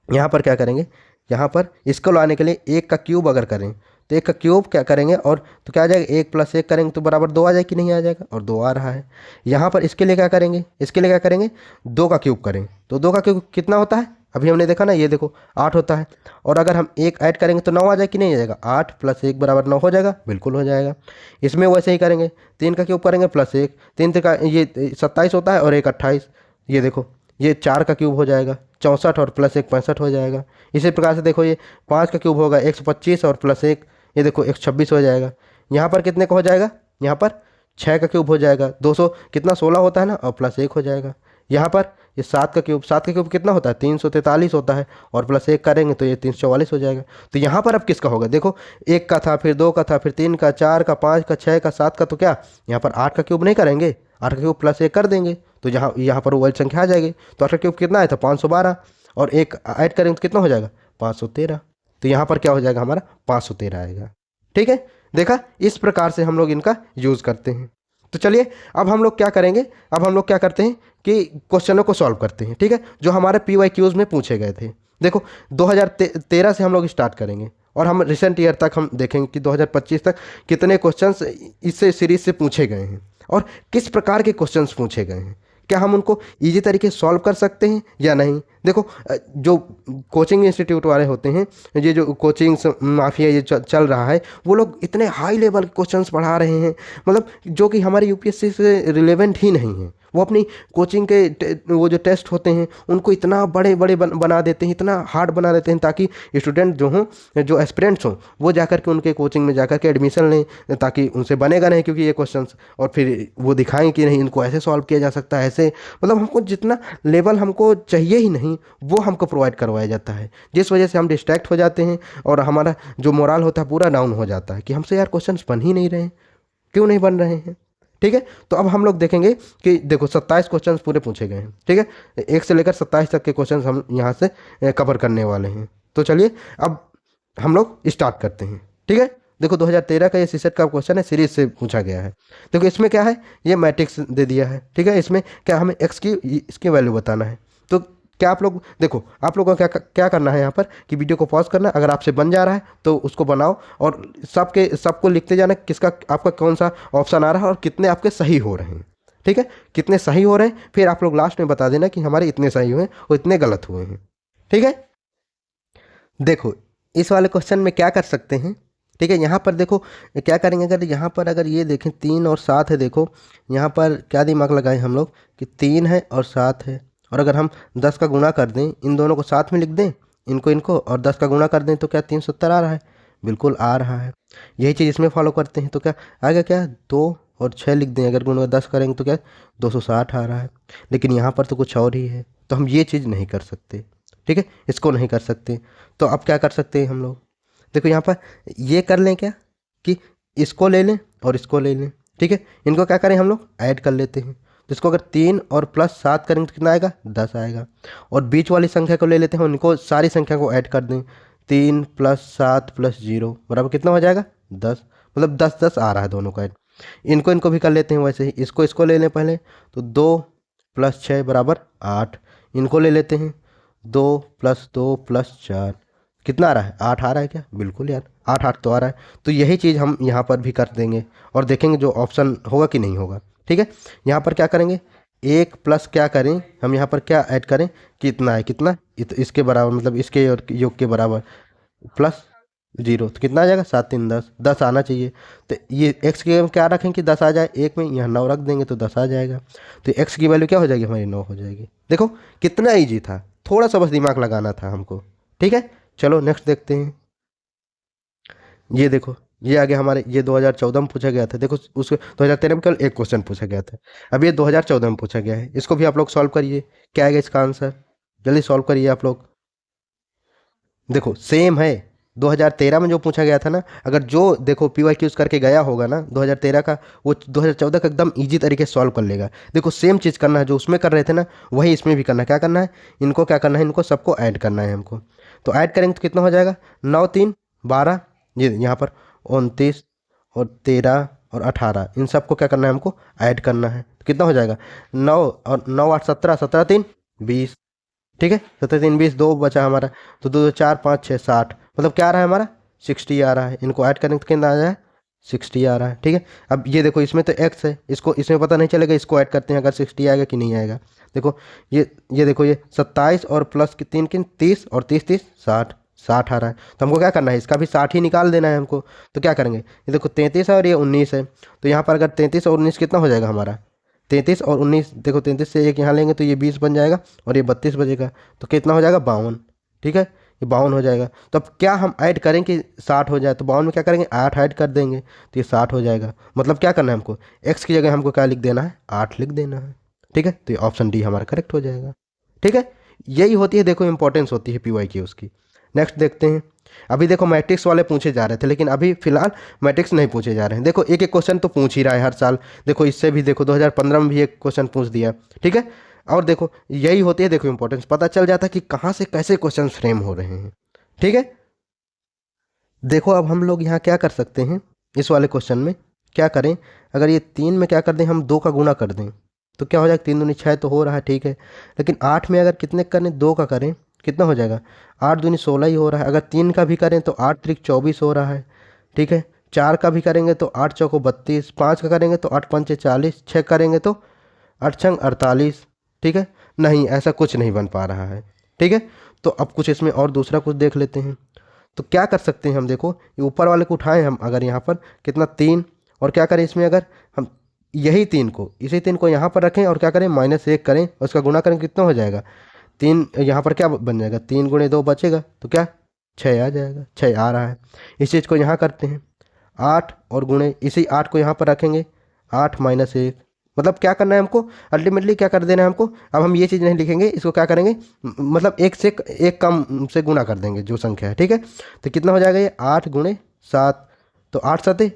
यहाँ पर क्या करेंगे, यहाँ पर इसको लाने के लिए 1 का क्यूब अगर करें तो 1 का क्यूब क्या करेंगे, और तो क्या आ जाएगा, 1 + 1 करेंगे तो बराबर 2 आ जाएगा कि नहीं आ जाएगा, और 2 आ रहा है। यहाँ पर इसके लिए क्या करेंगे, इसके लिए क्या करेंगे, 2 का क्यूब करें तो 2 का क्यूब कितना होता है, अभी हमने देखा ना, ये देखो 8 होता है। और अगर हम 1 ऐड करेंगे तो 9 आ जाएगा कि नहीं आ जाएगा, 8 + 1 बराबर 9 हो जाएगा, बिल्कुल हो जाएगा। इसमें वैसे ही करेंगे, 3 का क्यूब करेंगे +1, 3 का ये 27 होता है और 1 28, ये देखो ये 4 का क्यूब हो जाएगा 64 और +1 65 हो जाएगा। इसी प्रकार से देखो ये 5 का क्यूब होगा 125 और +1, ये देखो 126 हो जाएगा। यहाँ पर कितने का हो जाएगा, यहाँ पर 6 का क्यूब हो जाएगा 200 कितना 16 होता है ना, और +1 हो जाएगा। यहाँ पर ये 7 का क्यूब कितना होता है 343 होता है, और प्लस 1 करेंगे तो ये 344 हो जाएगा। तो यहाँ पर अब किसका होगा, देखो 1 का था, फिर 2 का था, फिर 3 का, 4 का, 5 का, 6 का, 7 का, तो क्या यहाँ पर 8 का क्यूब नहीं करेंगे, 8 का क्यूब प्लस 1 कर देंगे तो यहाँ पर वही संख्या आ जाएगी। तो 8 का क्यूब कितना आया था 512, और 1 ऐड करेंगे तो कितना हो जाएगा 513। तो यहाँ पर क्या हो जाएगा हमारा 513 आएगा। ठीक है, देखा, इस प्रकार से हम लोग इनका यूज़ करते हैं। तो चलिए अब हम लोग क्या करेंगे, अब हम लोग क्या करते हैं कि क्वेश्चनों को सॉल्व करते हैं। ठीक है, जो हमारे PYQs में पूछे गए थे। देखो 2013 से हम लोग स्टार्ट करेंगे और हम रिसेंट ईयर तक हम देखेंगे कि 2025 तक कितने क्वेश्चंस इससे सीरीज से पूछे गए हैं और किस प्रकार के क्वेश्चंस पूछे गए हैं, क्या हम उनको इजी तरीके से सॉल्व कर सकते हैं या नहीं। देखो जो कोचिंग इंस्टीट्यूट वाले होते हैं, ये जो कोचिंग माफिया ये चल रहा है, वो लोग इतने हाई लेवल क्वेश्चंस पढ़ा रहे हैं, मतलब जो कि हमारे UPSC से रिलेवेंट ही नहीं है। वो अपनी कोचिंग के वो जो टेस्ट होते हैं उनको इतना बड़े बड़े बना देते हैं, इतना हार्ड बना देते हैं ताकि स्टूडेंट जो हों, जो एस्पिरेंट्स हों, वो जाकर के उनके कोचिंग में जाकर के एडमिशन लें, ताकि उनसे बनेगा नहीं क्योंकि ये क्वेश्चंस, और फिर वो दिखाएं कि नहीं इनको ऐसे सॉल्व किया जा सकता है, ऐसे, मतलब हमको जितना लेवल हमको चाहिए ही नहीं वो हमको प्रोवाइड करवाया जाता है, जिस वजह से हम डिस्ट्रैक्ट हो जाते हैं और हमारा जो मोरल होता है पूरा डाउन हो जाता है कि हमसे यार क्वेश्चंस बन ही नहीं रहे हैं, क्यों नहीं बन रहे हैं। ठीक है, तो अब हम लोग देखेंगे कि देखो 27 क्वेश्चंस पूरे पूछे गए हैं। ठीक है, 1 से लेकर 27 तक के क्वेश्चंस हम यहाँ से कवर करने वाले हैं। तो चलिए अब हम लोग स्टार्ट करते हैं। ठीक है, देखो 2013 का ये सीसेट का क्वेश्चन है, सीरीज से पूछा गया है। देखो इसमें क्या है, ये मैट्रिक्स दे दिया है। ठीक है, इसमें क्या हमें एक्स की इसकी वैल्यू बताना है। तो क्या आप लोग देखो, आप लोगों को क्या करना है यहाँ पर कि वीडियो को पॉज करना, अगर आपसे बन जा रहा है तो उसको बनाओ और सबको लिखते जाना किसका आपका कौन सा ऑप्शन आ रहा है और कितने आपके सही हो रहे हैं। ठीक है, कितने सही हो रहे हैं, फिर आप लोग लास्ट में बता देना कि हमारे इतने सही हुए और इतने गलत हुए हैं। ठीक है, देखो इस वाले क्वेश्चन में क्या कर सकते हैं। ठीक है, यहाँ पर देखो क्या करेंगे, अगर यहाँ पर अगर ये देखें 3 और 7 है, देखो यहाँ पर क्या दिमाग लगाएं हम लोग कि 3 है और 7 है, और अगर हम 10 का गुणा कर दें, इन दोनों को साथ में लिख दें, इनको और 10 का गुणा कर दें तो क्या 370 आ रहा है, बिल्कुल आ रहा है। यही चीज़ इसमें फॉलो करते हैं तो क्या आएगा, क्या 2 और 6 लिख दें, अगर गुणा 10 करेंगे तो क्या 260 आ रहा है। लेकिन यहाँ पर तो कुछ और ही है, तो हम ये चीज़ नहीं कर सकते। ठीक है, इसको नहीं कर सकते। तो अब क्या कर सकते हैं हम लोग, देखो यहाँ पर ये कर लें क्या कि इसको ले लें और इसको ले लें। ठीक है, इनको क्या करें हम लोग ऐड कर लेते हैं। तो इसको अगर 3 और प्लस 7 करेंगे तो कितना आएगा 10 आएगा, और बीच वाली संख्या को ले लेते हैं, उनको सारी संख्या को ऐड कर दें। 3 प्लस 7 प्लस 0 बराबर कितना हो जाएगा 10, मतलब 10 आ रहा है दोनों का ऐड। इनको भी कर लेते हैं वैसे ही, इसको ले लें पहले, तो 2 प्लस 6 बराबर 8, इनको ले लेते हैं, 2 प्लस 2 प्लस 4 कितना आ रहा है 8 आ रहा है क्या, बिल्कुल यार 8 तो आ रहा है। तो यही चीज़ हम यहाँ पर भी कर देंगे और देखेंगे जो ऑप्शन होगा कि नहीं होगा। ठीक है, यहाँ पर क्या करेंगे, 1 प्लस क्या करें हम यहाँ पर क्या ऐड करें, कितना है कितना इसके बराबर, मतलब इसके और योग के बराबर, प्लस 0 तो कितना आ जाएगा 7 3 10, 10 आना चाहिए। तो ये x के क्या रखें कि 10 आ जाए, 1 में यहाँ 9 रख देंगे तो 10 आ जाएगा। तो x की वैल्यू क्या हो जाएगी हमारी 9 हो जाएगी। देखो कितना ईजी था, थोड़ा सा बस दिमाग लगाना था हमको। ठीक है, चलो नेक्स्ट देखते हैं। ये देखो ये आगे हमारे ये 2014 में पूछा गया था। देखो उसके 2013 में केवल एक क्वेश्चन पूछा गया था, अब ये 2014 में पूछा गया है। इसको भी आप लोग सॉल्व करिए, क्या आएगा इसका आंसर, जल्दी सॉल्व करिए आप लोग। देखो सेम है 2013 में जो पूछा गया था ना, अगर जो देखो PYQs करके गया होगा ना 2013 का, वो 2014 का एकदम इजी तरीके से सॉल्व कर लेगा। देखो सेम चीज़ करना है, जो उसमें कर रहे थे ना वही इसमें भी करना है। क्या करना है, इनको क्या करना है, इनको सबको ऐड करना है हमको। तो ऐड करेंगे तो कितना हो जाएगा 9 3 12, ये यहाँ पर 29 और 13 और 18, इन सबको क्या करना है हमको ऐड करना है। तो कितना हो जाएगा 9 और 9 8 17, 17 3 20। ठीक है, 17 3 20, 2 बचा हमारा, तो 2 4 5 6 60, मतलब क्या आ रहा है हमारा 60 आ रहा है। इनको ऐड करेंगे तो कितना आ जाए 60 आ रहा है। ठीक है, अब ये देखो इसमें तो x है, इसको इसमें पता नहीं चलेगा, इसको ऐड करते हैं अगर 60 आएगा कि नहीं आएगा। देखो ये देखो ये 27 और प्लस की 3 किन 30 और 30 30 60 60 आ रहा है। तो हमको क्या करना है, इसका भी 60 ही निकाल देना है हमको। तो क्या करेंगे, ये देखो 33 है और ये 19 है, तो यहाँ पर अगर 33 और 19 कितना हो जाएगा हमारा 33 और 19, देखो 33 से एक यहाँ लेंगे तो ये 20 बन जाएगा और ये 32 बचेगा, तो कितना हो जाएगा 52। ठीक है, ये 52 हो जाएगा। तो अब क्या हम ऐड करें कि 60 हो जाए, तो 52 में क्या करेंगे 8 ऐड कर देंगे तो ये 60 हो जाएगा। मतलब क्या करना है हमको, x की जगह हमको क्या लिख देना है 8 लिख देना है। ठीक है, तो ये ऑप्शन डी हमारा करेक्ट हो जाएगा। ठीक है, यही होती है देखो इंपॉर्टेंस होती है पीवाई की उसकी। नेक्स्ट देखते हैं। अभी देखो मैट्रिक्स वाले पूछे जा रहे थे, लेकिन अभी फिलहाल मैट्रिक्स नहीं पूछे जा रहे हैं। देखो एक एक क्वेश्चन तो पूछ ही रहा है हर साल। देखो इससे भी देखो 2015 में भी एक क्वेश्चन पूछ दिया, ठीक है। और देखो यही होती है देखो इंपॉर्टेंस, पता चल जाता है कि कहाँ से कैसे क्वेश्चन फ्रेम हो रहे हैं, ठीक है। देखो अब हम लोग यहाँ क्या कर सकते हैं, इस वाले क्वेश्चन में क्या करें, अगर ये 3 में क्या कर दें, हम 2 का गुणा कर दें तो क्या हो जाएगा, 3 दूनी 6 तो हो रहा है, ठीक है। लेकिन 8 में अगर कितने करें, 2 का करें, कितना हो जाएगा, 8 दूनी 16 ही हो रहा है। अगर 3 का भी करें तो 8 त्रिक 24 हो रहा है, ठीक है। 4 का भी करेंगे तो 8 चौको 32, 5 का करेंगे तो 8 पंचे 40, 6 करेंगे तो 8 छंग 48, ठीक है। नहीं, ऐसा कुछ नहीं बन पा रहा है, ठीक है। तो अब कुछ इसमें और दूसरा कुछ देख लेते हैं। तो क्या कर सकते हैं हम, देखो ये ऊपर वाले को उठाएं हम, अगर यहाँ पर कितना 3, और क्या करें इसमें, अगर हम यही 3 को, इसी 3 को यहाँ पर रखें और क्या करें -1 करें और उसका गुणा करें, कितना हो जाएगा 3, यहाँ पर क्या बन जाएगा, 3 गुणे 2 बचेगा तो क्या 6 आ जाएगा, 6 आ रहा है। इस चीज़ को यहाँ करते हैं 8 और गुणे इसी 8 को यहाँ पर रखेंगे, 8 -1, मतलब क्या करना है हमको, अल्टीमेटली क्या कर देना है हमको। अब हम ये चीज़ नहीं लिखेंगे, इसको क्या करेंगे, मतलब एक से एक कम से गुणा कर देंगे जो संख्या है, ठीक है। तो कितना हो जाएगा ये 8 गुणे 7, तो 8 7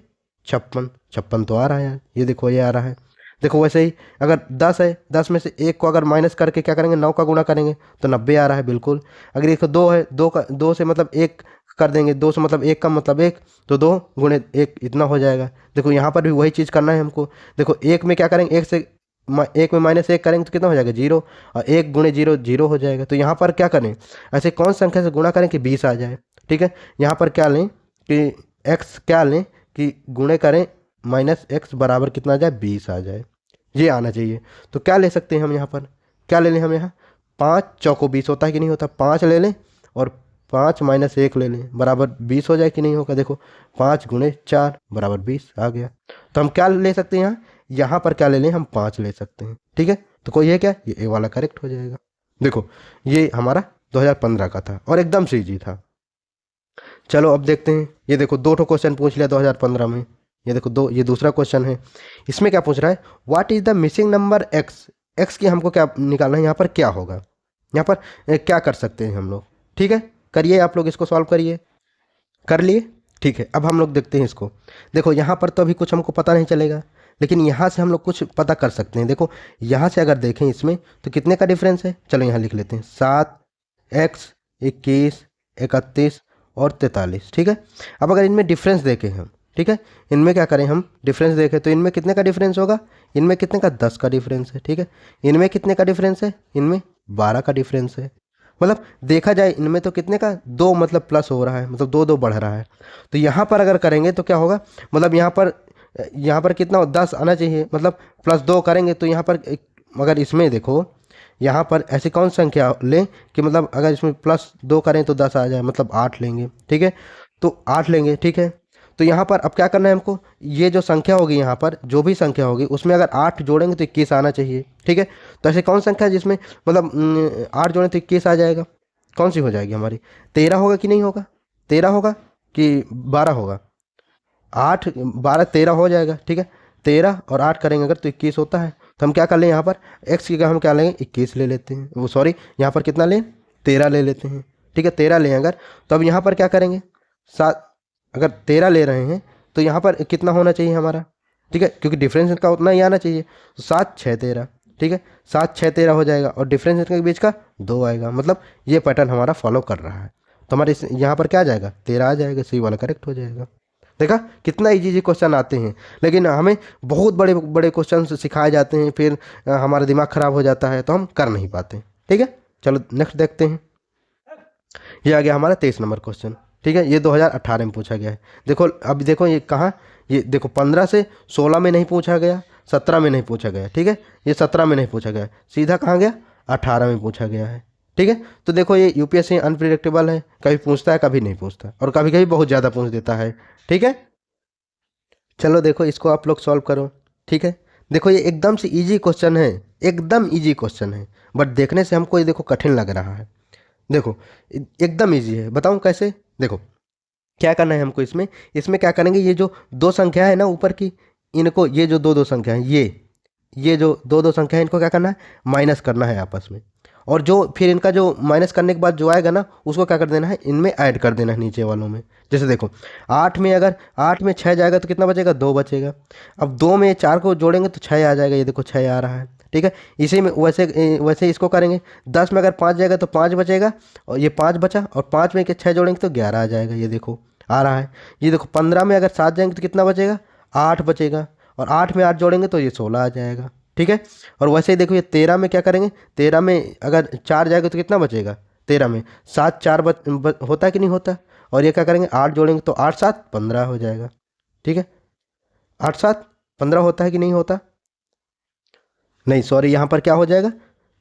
56, 56 तो आ रहा है यार, ये देखो ये आ रहा है। देखो वैसे ही अगर 10 है, 10 में से 1 को अगर माइनस करके क्या करेंगे, 9 का गुणा करेंगे तो 90 आ रहा है बिल्कुल। अगर एक 2 है, 2 से मतलब 1 कर देंगे, 2 से मतलब 1 का मतलब 1, तो 2 गुणे 1 इतना हो जाएगा। देखो यहाँ पर भी वही चीज़ करना है हमको। देखो 1 में क्या करेंगे, 1 में -1 करेंगे तो कितना हो जाएगा 0, और 1 गुणे 0 0 हो जाएगा। तो यहाँ पर क्या करें, ऐसे कौन संख्या से गुणा करें कि 20 आ जाए, ठीक है। यहाँ पर क्या लें कि x क्या लें कि गुणे करें -x बराबर कितना आ जाए, 20 आ जाए, ये आना चाहिए। तो क्या ले सकते हैं हम यहाँ पर, क्या ले लें हम यहाँ, 5 चौको 20 होता है कि नहीं होता, 5 ले लें और 5 -1 ले लें, बराबर 20 हो जाए कि नहीं होगा। देखो 5 गुणे 4 बराबर 20 आ गया। तो हम क्या ले सकते हैं यहाँ, यहाँ पर क्या ले लें, हम 5 ले सकते हैं, ठीक है। तो कोई है क्या, ये ए वाला करेक्ट हो जाएगा। देखो ये हमारा 2015 का था और एकदम से ईजी था। चलो अब देखते हैं, ये देखो 2 ठो क्वेश्चन पूछ लिया 2015 में। ये देखो ये दूसरा क्वेश्चन है। इसमें क्या पूछ रहा है, what is the missing number x, x की हमको क्या निकालना है, यहाँ पर क्या होगा, यहाँ पर क्या कर सकते हैं हम लोग, ठीक है। करिए आप लोग, इसको सॉल्व करिए, कर लिए, ठीक है। अब हम लोग देखते हैं इसको। देखो यहाँ पर तो अभी कुछ हमको पता नहीं चलेगा, लेकिन यहाँ से हम लोग कुछ पता कर सकते हैं। देखो यहाँ से अगर देखें इसमें तो कितने का डिफरेंस है, चलो यहाँ लिख लेते हैं 7x 21 31 और 43, ठीक है। अब अगर इनमें डिफरेंस देखें हम, ठीक है, इनमें क्या करें हम डिफरेंस देखें तो इनमें कितने का डिफरेंस होगा, इनमें कितने का 10 का डिफरेंस है, ठीक है। इनमें कितने का डिफरेंस है, इनमें 12 का डिफरेंस है। मतलब देखा जाए इनमें तो कितने का 2 मतलब प्लस हो रहा है, मतलब 2 2 बढ़ रहा है। तो यहाँ पर अगर करेंगे तो क्या होगा, मतलब यहाँ पर कितना 10 आना चाहिए, मतलब +2 करेंगे तो यहाँ पर अगर इसमें देखो यहाँ पर ऐसी कौन संख्या लें कि मतलब अगर इसमें +2 करें तो 10 आ जाए, मतलब 8 लेंगे, ठीक है। तो 8 लेंगे, ठीक है। तो यहाँ पर अब क्या करना है हमको, ये जो संख्या होगी यहाँ पर जो भी संख्या होगी उसमें अगर 8 जोड़ेंगे तो 21 आना चाहिए, ठीक है। तो ऐसे कौन संख्या है जिसमें मतलब 8 जोड़ें तो 21 आ जाएगा, कौन सी हो जाएगी हमारी, 13 होगा कि नहीं होगा, 13 होगा कि 12 होगा, 8 12 13 हो जाएगा, ठीक है। 13 और 8 करेंगे अगर तो 21 होता है। तो हम क्या कर लें, यहाँ पर x की जगह हम क्या लेंगे 21 ले लेते हैं, वो सॉरी यहाँ पर कितना लें 13 ले लेते हैं, ठीक है। 13 लें अगर, तो अब यहाँ पर क्या करेंगे 7, अगर 13 ले रहे हैं तो यहाँ पर कितना होना चाहिए हमारा, ठीक है, क्योंकि डिफरेंस इनका उतना ही आना चाहिए। तो 7 6 13, ठीक है, 7 6 13 हो जाएगा और डिफरेंस इनके बीच का 2 आएगा, मतलब ये पैटर्न हमारा फॉलो कर रहा है। तो हमारे यहाँ पर क्या आ जाएगा 13 आ जाएगा, सी वाला करेक्ट हो जाएगा। देखा कितना इजी क्वेश्चन आते हैं, लेकिन हमें बहुत बड़े बड़े क्वेश्चन सिखाए जाते हैं, फिर हमारा दिमाग खराब हो जाता है तो हम कर नहीं पाते, ठीक है। चलो नेक्स्ट देखते हैं। ये आ गया हमारा 23 नंबर क्वेश्चन, ठीक है। ये 2018 में पूछा गया है। देखो अभी देखो ये कहाँ, ये देखो 15 से 16 में नहीं पूछा गया, 17 में नहीं पूछा गया, ठीक है। ये 17 में नहीं पूछा गया, सीधा कहाँ गया 18 में पूछा गया है, ठीक है। तो देखो ये यूपीएससी अनप्रिडिक्टेबल है, कभी पूछता है कभी नहीं पूछता, और कभी कभी बहुत ज़्यादा पूछ देता है, ठीक है। चलो देखो इसको आप लोग सॉल्व करो, ठीक है। देखो ये एकदम से इजी क्वेश्चन है, एकदम इजी क्वेश्चन है, बट देखने से हमको ये देखो कठिन लग रहा है। देखो एकदम इजी है, बताऊं कैसे। देखो क्या करना है हमको, इसमें इसमें क्या करेंगे, ये जो 2 संख्या है ना ऊपर की, इनको ये जो 2 2 संख्या है, ये जो 2 2 संख्या है इनको क्या करना है माइनस करना है आपस में, और जो फिर इनका जो माइनस करने के बाद जो आएगा ना उसको क्या कर देना है, इनमें ऐड कर देना है नीचे वालों में। जैसे देखो 8 में, अगर 8 में 6 जाएगा तो कितना बचेगा, 2 बचेगा। अब 2 में 4 को जोड़ेंगे तो 6 आ जाएगा, ये देखो 6 आ रहा है। ठीक है, इसी में वैसे इसको करेंगे। 10 में अगर 5 जाएगा तो 5 बचेगा, और ये 5 बचा, और 5 में के 6 जोड़ेंगे तो 11 आ जाएगा, ये देखो आ रहा है। ये देखो 15 में अगर 7 जाएंगे तो कितना बचेगा, 8 बचेगा, और 8 में 8 जोड़ेंगे तो ये 16 आ जाएगा। ठीक है, और वैसे ही देखो ये 13 में क्या करेंगे, 13 में अगर 4 जाएगा तो कितना बचेगा, 13 में 7 4 होता है कि नहीं होता। और ये क्या करेंगे, 8 जोड़ेंगे तो 8 7 15 हो जाएगा। ठीक है, 8 7 15 होता है कि नहीं होता, नहीं सॉरी, यहाँ पर क्या हो जाएगा,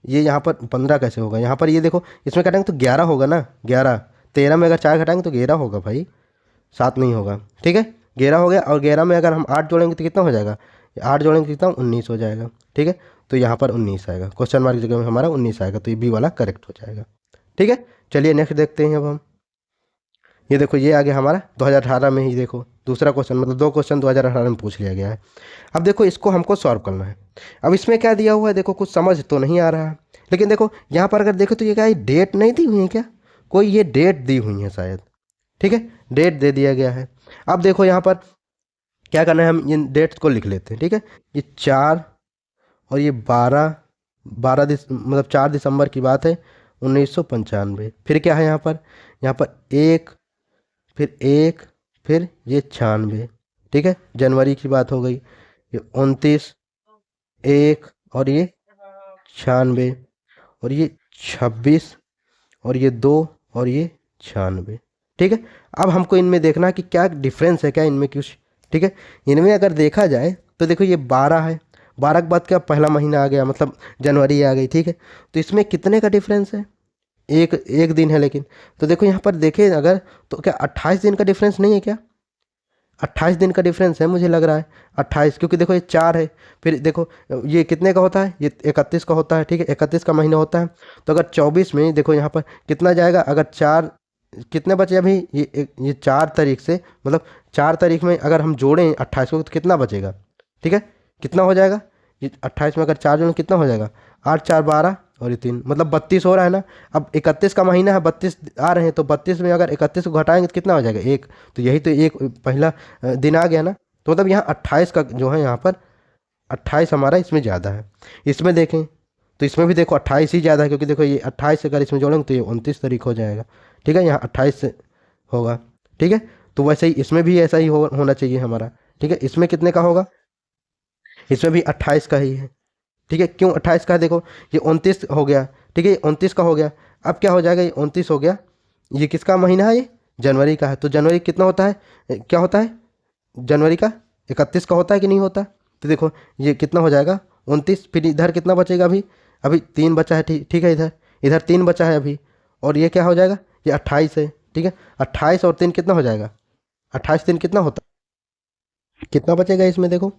ये यहाँ पर 15 कैसे होगा, यहाँ पर ये देखो इसमें काटेंगे तो 11 होगा ना, 11। 13 में अगर 4 घटाएंगे तो 11 होगा भाई, 7 नहीं होगा। ठीक है, 11 हो गया, और 11 में अगर हम 8 जोड़ेंगे तो कितना हो जाएगा, 8 जोड़ेंगे तो कितना, 19 हो जाएगा। ठीक है, तो यहाँ पर 19 आएगा, क्वेश्चन मार्क की जगह में हमारा 19 आएगा, तो ये बी वाला करेक्ट हो जाएगा। ठीक है, चलिए नेक्स्ट देखते हैं अब हम। ये देखो ये आ गया हमारा 2018 में ही, देखो दूसरा क्वेश्चन, मतलब 2 क्वेश्चन 2018 में पूछ लिया गया है। अब देखो इसको हमको सॉल्व करना है। अब इसमें क्या दिया हुआ है, देखो कुछ समझ तो नहीं आ रहा है, लेकिन देखो यहाँ पर अगर देखो तो ये क्या है, डेट नहीं दी हुई है क्या, कोई ये डेट दी हुई है शायद। ठीक है, डेट दे दिया गया है। अब देखो यहाँ पर क्या करना है, हम इन डेट्स को लिख लेते हैं। ठीक है, ये 4 और ये 12, मतलब 4 दिसंबर की बात है 1995। फिर क्या है यहाँ पर 1, फिर 1, फिर ये 96। ठीक है, जनवरी की बात हो गई, ये 29, 1, और ये 96, और ये 26, और ये 2, और ये 96। ठीक है, अब हमको इनमें देखना है कि क्या डिफरेंस है, क्या इनमें कुछ। ठीक है, इनमें अगर देखा जाए तो देखो ये 12 है, 12 के बाद क्या पहला महीना आ गया, मतलब जनवरी आ गई। ठीक है, तो इसमें कितने का डिफरेंस है, एक एक दिन है लेकिन। तो देखो यहाँ पर देखें अगर, तो क्या 28 दिन का डिफरेंस नहीं है क्या, 28 दिन का डिफरेंस है मुझे लग रहा है, 28, क्योंकि देखो ये 4 है, फिर देखो ये कितने का होता है, ये 31 का होता है। ठीक है, 31 का महीना होता है, तो अगर 24 में देखो यहाँ पर कितना जाएगा, अगर 4 कितने बचे अभी, ये 4 तारीख से, मतलब 4 तारीख में अगर हम जोड़ें 28 को तो कितना बचेगा। ठीक है, कितना हो जाएगा, ये 28 में अगर 4 जोड़ें कितना हो जाएगा, 8 4 12, और ये 3, मतलब 32 हो रहा है ना। अब 31 का महीना है, 32 आ रहे हैं, तो 32 में अगर 31 को घटाएंगे तो कितना हो जाएगा, 1। तो यही तो एक पहला दिन आ गया ना, तो मतलब यहाँ 28 का जो है, यहाँ पर 28 हमारा इसमें ज़्यादा है। इसमें देखें तो इसमें भी देखो 28 ही ज़्यादा है, क्योंकि देखो ये 28 अगर इसमें जोड़ेंगे तो ये 29 तारीख हो जाएगा। ठीक है, यहाँ 28 से होगा। ठीक है, तो वैसे ही इसमें भी ऐसा ही होना चाहिए हमारा। ठीक है, इसमें कितने का होगा, इसमें भी 28 का ही है। ठीक है, क्यों 28 का है, देखो ये 29 हो गया। ठीक है, ये 29 का हो गया, अब क्या हो जाएगा, ये 29 हो गया, ये किसका महीना है, ये जनवरी का है। तो जनवरी कितना होता है, क्या होता है, जनवरी का 31 का होता है कि नहीं होता। तो देखो ये कितना हो जाएगा, 29, फिर इधर कितना बचेगा, अभी अभी 3 बचा है। ठीक ठीक है, इधर इधर 3 बचा है अभी, और ये क्या हो जाएगा, ये 28 है। ठीक है, 28 और 3 कितना हो जाएगा, 28 3 कितना होता, कितना बचेगा इसमें, देखो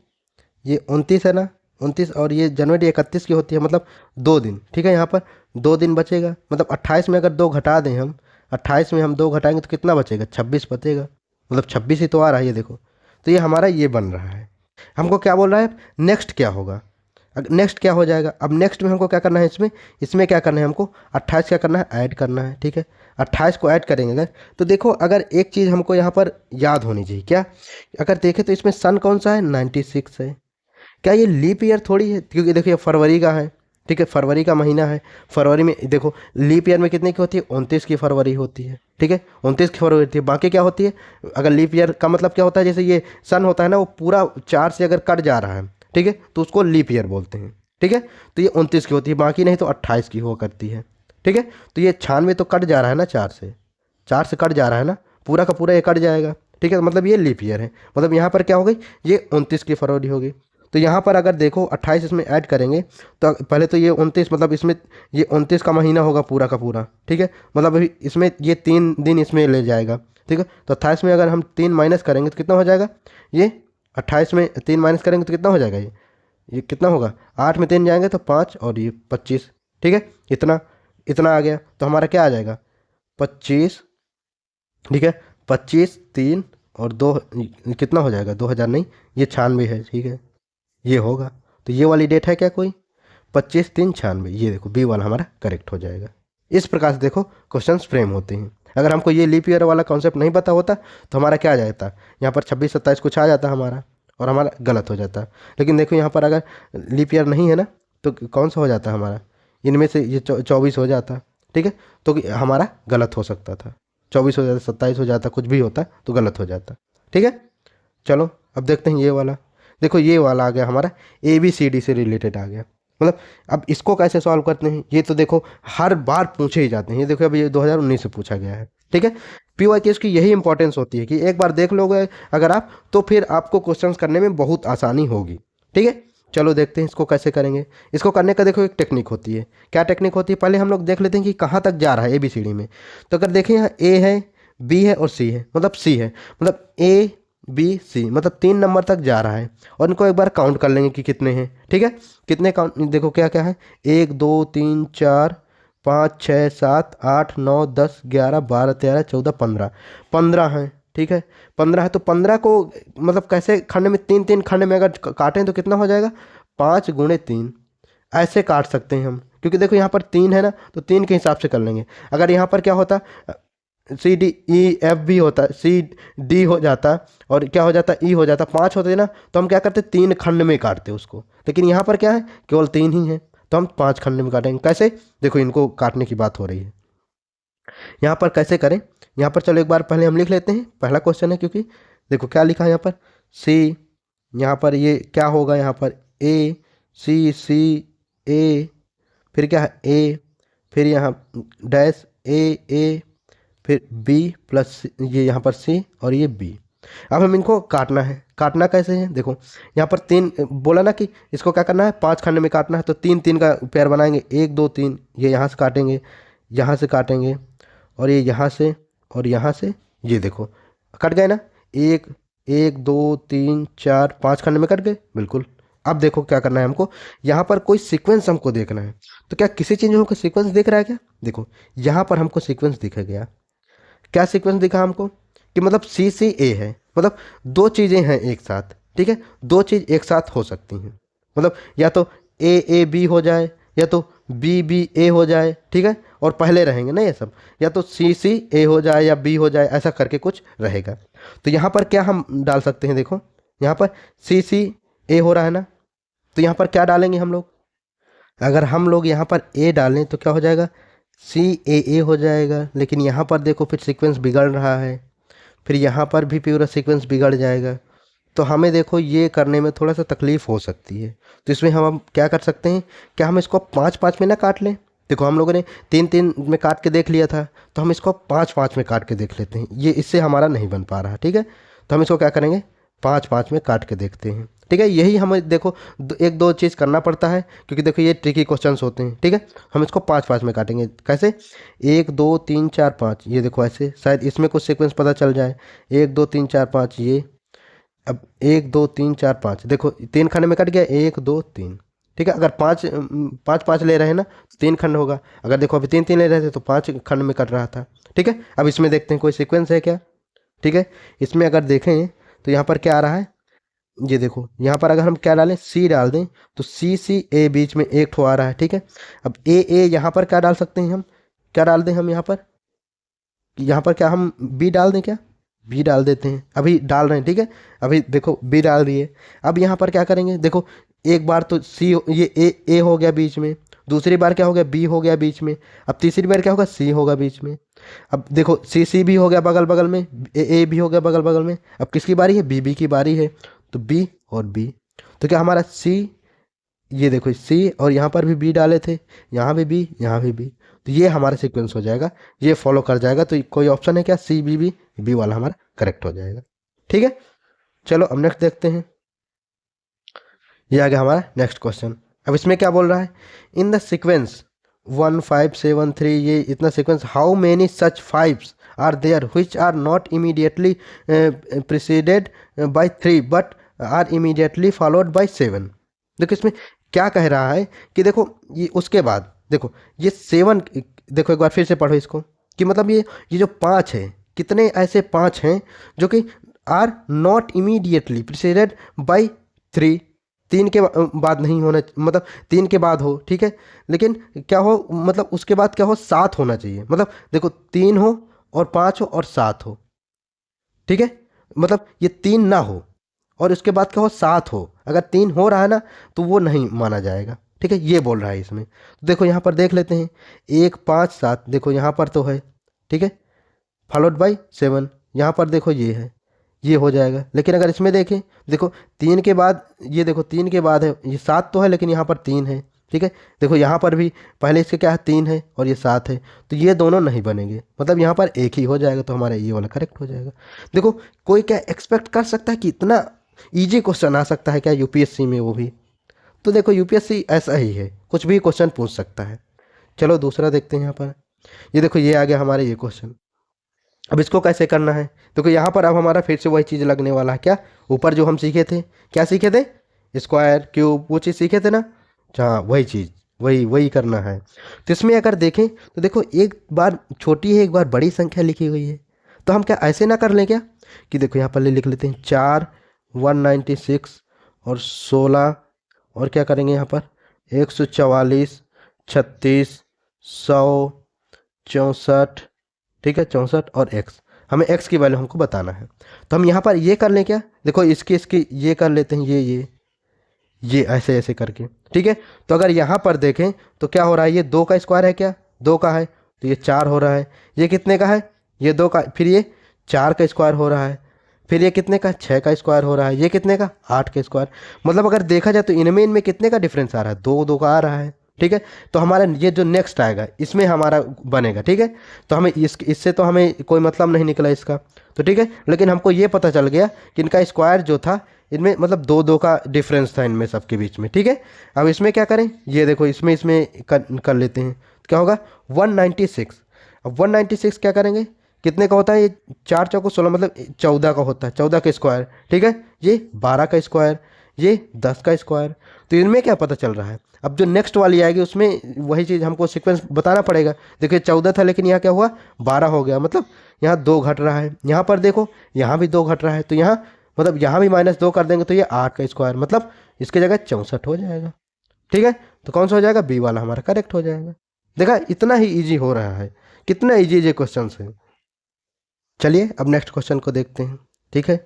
ये 29 है ना, 29, और ये जनवरी 31 की होती है, मतलब 2 दिन। ठीक है, यहाँ पर 2 दिन बचेगा, मतलब 28 में अगर 2 घटा दें हम, 28 में हम 2 घटाएंगे तो कितना बचेगा, 26 बचेगा, मतलब 26 ही तो आ रहा है ये देखो। तो ये हमारा ये बन रहा है। हमको क्या बोल रहा है, नेक्स्ट क्या होगा, नेक्स्ट क्या हो जाएगा। अब नेक्स्ट में हमको क्या करना है, इसमें इसमें क्या करना है, हमको 28 क्या करना है, ऐड करना है। ठीक है, 28 को ऐड करेंगे अगर, तो देखो अगर एक चीज़ हमको यहाँ पर याद होनी चाहिए, क्या, अगर देखें तो इसमें सन कौन सा है, 96 है। क्या ये लीप ईयर थोड़ी है, क्योंकि देखो ये फरवरी का है। ठीक है, फरवरी का महीना है, फरवरी में देखो लीप ईयर में कितने की होती है, 29 की फरवरी होती है। ठीक है, 29 की फरवरी होती है, बाकी क्या होती है, अगर लीप ईयर का मतलब क्या होता है, जैसे ये सन होता है ना, वो पूरा 4 से अगर कट जा रहा है, ठीक है, तो उसको लीप ईयर बोलते हैं। ठीक है, तो ये 29 की होती है, बाकी नहीं तो 28 की हुआ करती है। ठीक है, तो ये 96 तो कट जा रहा है ना, 4 से कट जा रहा है ना, पूरा का पूरा ये कट जाएगा। ठीक है, मतलब ये लीप ईयर है, मतलब यहाँ पर क्या हो गई, ये 29 की फरवरी होगी। तो यहाँ पर अगर देखो 28 इसमें ऐड करेंगे, तो पहले तो ये 29, मतलब इसमें ये 29 का महीना होगा पूरा का पूरा। ठीक है, मतलब अभी इसमें ये 3 दिन इसमें ले जाएगा। ठीक है, तो 28 में अगर हम 3 माइनस करेंगे तो कितना हो जाएगा, ये 28 में 3 माइनस करेंगे तो कितना हो जाएगा, ये कितना होगा, 8 में 3 जाएंगे तो 5, और ये 25। ठीक है, इतना इतना आ गया, तो हमारा क्या आ जाएगा, 25। ठीक है, 25 3 और 2 कितना हो जाएगा, 2000 नहीं, ये 96 है। ठीक है, ये होगा, तो ये वाली डेट है क्या कोई, 25 3 96, ये देखो बी वाला हमारा करेक्ट हो जाएगा। इस प्रकार से देखो क्वेश्चंस फ्रेम होते हैं। अगर हमको ये लीप ईयर वाला कॉन्सेप्ट नहीं पता होता तो हमारा क्या आ जाता, यहाँ पर 26 27 कुछ आ जाता हमारा और हमारा गलत हो जाता। लेकिन देखो यहाँ पर अगर लीप ईयर नहीं है ना तो कौन सा हो जाता हमारा, इनमें से ये 24 हो जाता, ठीक है, तो हमारा गलत हो सकता था, 24 हो जाता, 27 हो जाता, कुछ भी होता तो गलत हो जाता। ठीक है, चलो अब देखते हैं ये वाला। देखो ये वाला आ गया हमारा ABCD से रिलेटेड आ गया। मतलब अब इसको कैसे सॉल्व करते हैं, ये तो देखो हर बार पूछे ही जाते हैं। ये देखो अभी ये 2019 से पूछा गया है। ठीक है, PYQs की यही इंपॉर्टेंस होती है कि एक बार देख लोगे अगर आप तो फिर आपको क्वेश्चंस करने में बहुत आसानी होगी। ठीक है, चलो देखते हैं इसको कैसे करेंगे। इसको करने का देखो एक टेक्निक होती है। क्या टेक्निक होती है, पहले हम लोग देख लेते हैं कि कहाँ तक जा रहा है ABCD में। तो अगर देखें यहाँ A है, B है और C है, मतलब C है, मतलब ABC, मतलब 3 नंबर तक जा रहा है। और इनको एक बार काउंट कर लेंगे कि कितने हैं। ठीक है, कितने काउंट देखो क्या क्या है, 1 2 3 4 5 6 7 8 9 10 11 12 13 14 15, 15 हैं। ठीक है, 15 है तो 15 को मतलब कैसे खंड में, 3 3 खंड में अगर काटें तो कितना हो जाएगा, 5 गुणे 3 ऐसे काट सकते हैं हम। क्योंकि देखो यहाँ पर 3 है ना तो 3 के हिसाब से कर लेंगे। अगर यहाँ पर क्या होता, CDEF भी होता, CD हो जाता और क्या हो जाता, E हो जाता, 5 होते ना तो हम क्या करते, 3 खंड में काटते उसको। लेकिन यहाँ पर क्या है, केवल 3 ही है तो हम 5 खंड में काटेंगे। कैसे, देखो इनको काटने की बात हो रही है। यहाँ पर कैसे करें, यहाँ पर चलो एक बार पहले हम लिख लेते हैं। पहला क्वेश्चन है, क्योंकि देखो क्या लिखा है यहाँ पर, C, यहाँ पर ये क्या होगा, यहाँ पर A, फिर क्या है A, फिर यहाँ डैश A, फिर B प्लस ये यहाँ पर C और ये B। अब हम इनको काटना है। काटना कैसे है, देखो यहाँ पर 3 बोला ना कि इसको क्या करना है, 5 खंड में काटना है। तो 3 3 का पेयर बनाएंगे, 1 2 3, ये यहाँ से काटेंगे, यहाँ से काटेंगे और ये यहाँ से और यहाँ से, ये देखो कट गए ना, 1 1 2 3 4 5 खंड में कट गए, बिल्कुल। अब देखो क्या करना है हमको, यहाँ पर कोई सीक्वेंस हमको देखना है। तो क्या किसी चीज़ में हमको सीक्वेंस दिख रहा है क्या, देखो यहाँ पर हमको सीक्वेंस दिख गया। क्या सीक्वेंस दिखा हमको कि मतलब CCA है, मतलब 2 चीज़ें हैं एक साथ। ठीक है, 2 चीज़ एक साथ हो सकती हैं, मतलब या तो AAB हो जाए या तो BBA हो जाए। ठीक है, और पहले रहेंगे ना ये सब, या तो CCA हो जाए या B हो जाए, ऐसा करके कुछ रहेगा। तो यहाँ पर क्या हम डाल सकते हैं, देखो यहाँ पर CCA हो रहा है ना, तो यहाँ पर क्या डालेंगे हम लोग, अगर हम लोग यहाँ पर A डालें तो क्या हो जाएगा, CAA हो जाएगा। लेकिन यहाँ पर देखो फिर सीक्वेंस बिगड़ रहा है, फिर यहाँ पर भी पूरा सीक्वेंस बिगड़ जाएगा। तो हमें देखो ये करने में थोड़ा सा तकलीफ़ हो सकती है। तो इसमें हम क्या कर सकते हैं, क्या हम इसको 5 5 में ना काट लें। देखो हम लोगों ने 3 3 में काट के देख लिया था, तो हम इसको 5 5 में काट के देख लेते हैं। ये इससे हमारा नहीं बन पा रहा। ठीक है, तो हम इसको क्या करेंगे, 5 5 में काट के देखते हैं। ठीक है, यही हमें देखो एक दो चीज़ करना पड़ता है, क्योंकि देखो ये ट्रिकी क्वेश्चंस होते हैं। ठीक है, हम इसको 5 5 में काटेंगे। कैसे, 1 2 3 4 5, ये देखो ऐसे, शायद इसमें कुछ सीक्वेंस पता चल जाए। 1 2 3 4 5 ये, अब 1 2 3 4 5, देखो 3 खंड में कट गया, 1 2 3। ठीक है, अगर 5 5 5 ले रहे हैं ना तो 3 खंड होगा। अगर देखो अभी 3 3 ले रहे थे तो 5 खंड में कट रहा था। ठीक है, अब इसमें देखते हैं कोई सीक्वेंस है क्या। ठीक है, इसमें अगर देखें तो यहाँ पर क्या आ रहा है, ये देखो यहाँ पर अगर हम क्या डालें, C डाल दें तो CCA बीच में एक ठो आ रहा है। ठीक है, अब AA यहाँ पर क्या डाल सकते हैं हम, क्या डाल दें हम यहाँ पर क्या हम B डाल दें, क्या B डाल देते हैं, अभी डाल रहे हैं। ठीक है, अभी देखो B डाल दिए। अब यहाँ पर क्या करेंगे, देखो एक बार तो ये A हो गया बीच में, दूसरी बार क्या हो गया, B हो गया बीच में, अब तीसरी बार क्या होगा, C होगा बीच में। अब देखो CC भी हो गया बगल बगल में, A भी हो गया बगल बगल में। अब किसकी बारी है, BB की बारी है, तो B और B। तो क्या हमारा C, ये देखो C और यहाँ पर भी B डाले थे, यहाँ भी B, यहाँ भी B, तो ये हमारा सीक्वेंस हो जाएगा, ये फॉलो कर जाएगा। तो कोई ऑप्शन है क्या, CBB वाला हमारा करेक्ट हो जाएगा। ठीक है, चलो अब नेक्स्ट देखते हैं। ये आ गया हमारा नेक्स्ट क्वेश्चन। अब इसमें क्या बोल रहा है, इन द सीक्वेंस 1 5 7 3, ये इतना sequence, how many such 5s are there which are not immediately preceded by 3 but are immediately followed by 7। देखो इसमें क्या कह रहा है कि देखो ये उसके बाद देखो ये 7, देखो एक बार फिर से पढ़ो इसको, कि मतलब ये जो 5 है, कितने ऐसे 5 हैं जो कि are not immediately preceded by 3, 3 के बाद नहीं होना, मतलब 3 के बाद हो, ठीक है, लेकिन क्या हो, मतलब उसके बाद क्या हो, 7 होना चाहिए। मतलब देखो 3 हो और 5 हो और 7 हो, ठीक है, मतलब ये 3 ना हो और उसके बाद क्या हो, 7 हो। अगर 3 हो रहा है ना तो वो नहीं माना जाएगा, ठीक है, ये बोल रहा है इसमें। तो देखो यहाँ पर देख लेते हैं, 1 5 7, देखो यहाँ पर तो है, ठीक है, फॉलोड बाई 7, यहाँ पर देखो ये है, ये हो जाएगा। लेकिन अगर इसमें देखें, देखो 3 के बाद, ये देखो 3 के बाद है, ये 7 तो है लेकिन यहाँ पर 3 है, ठीक है, देखो यहाँ पर भी पहले इसके क्या है, 3 है और ये 7 है, तो ये दोनों नहीं बनेंगे, मतलब यहाँ पर एक ही हो जाएगा, तो हमारा ये वाला करेक्ट हो जाएगा। देखो कोई क्या एक्सपेक्ट कर सकता है कि इतना ईजी क्वेश्चन आ सकता है क्या यूपीएससी में, वो भी। तो देखो यूपीएससी ऐसा ही है, कुछ भी क्वेश्चन पूछ सकता है। चलो दूसरा देखते हैं यहाँ पर। ये देखो ये आ गया हमारे ये क्वेश्चन। अब इसको कैसे करना है, देखो यहाँ पर अब हमारा फिर से वही चीज़ लगने वाला है। क्या, ऊपर जो हम सीखे थे, क्या सीखे थे, स्क्वायर क्यूब, वो चीज़ सीखे थे ना, हाँ वही चीज़, वही वही करना है। तो इसमें अगर देखें तो देखो एक बार छोटी है, एक बार बड़ी संख्या लिखी हुई है, तो हम क्या ऐसे ना कर लें क्या, कि देखो यहाँ पर लिख लेते हैं 4 196 और 16, और क्या करेंगे यहाँ पर 144 36 100 64, ठीक है 64 और x, हमें x की वैल्यू हमको बताना है। तो हम यहाँ पर ये कर लें क्या, देखो इसकी ये कर लेते हैं, ये ऐसे ऐसे करके, ठीक है। तो अगर यहाँ पर देखें तो क्या हो रहा है, ये 2 का स्क्वायर है, क्या 2 का है, तो ये 4 हो रहा है। ये कितने का है, ये 2 का, फिर ये 4 का स्क्वायर हो रहा है, फिर ये कितने का, 6 का स्क्वायर हो रहा है, ये कितने का, 8 का स्क्वायर। मतलब अगर देखा जाए तो इनमें कितने का डिफरेंस आ रहा है, 2 2 का आ रहा है, ठीक है। तो हमारा ये जो नेक्स्ट आएगा इसमें हमारा बनेगा, ठीक है। तो हमें इससे तो हमें कोई मतलब नहीं निकला इसका, तो ठीक है, लेकिन हमको ये पता चल गया कि इनका स्क्वायर जो था, इनमें मतलब 2 2 का डिफरेंस था इनमें सबके बीच में, ठीक है। अब इसमें क्या करें, ये देखो इसमें कर लेते हैं, क्या होगा 196। अब 196 क्या करेंगे, कितने का होता है, ये 4 चौको 16, मतलब 14 का होता है, 14 का स्क्वायर, ठीक है। ये 12 का स्क्वायर, ये 10 का स्क्वायर। तो इनमें क्या पता चल रहा है, अब जो नेक्स्ट वाली आएगी उसमें वही चीज़ हमको सीक्वेंस बताना पड़ेगा। देखिए 14 था लेकिन यहाँ क्या हुआ, 12 हो गया, मतलब यहाँ 2 घट रहा है। यहाँ पर देखो यहाँ भी 2 घट रहा है, तो यहाँ मतलब यहाँ भी -2 कर देंगे तो ये 8 का स्क्वायर, मतलब इसकी जगह 64 हो जाएगा, ठीक है। तो कौन सा हो जाएगा, बी वाला हमारा करेक्ट हो जाएगा। देखा इतना ही ईजी हो रहा है, कितना ईजी ईजी क्वेश्चन है। चलिए अब नेक्स्ट क्वेश्चन को देखते हैं, ठीक है।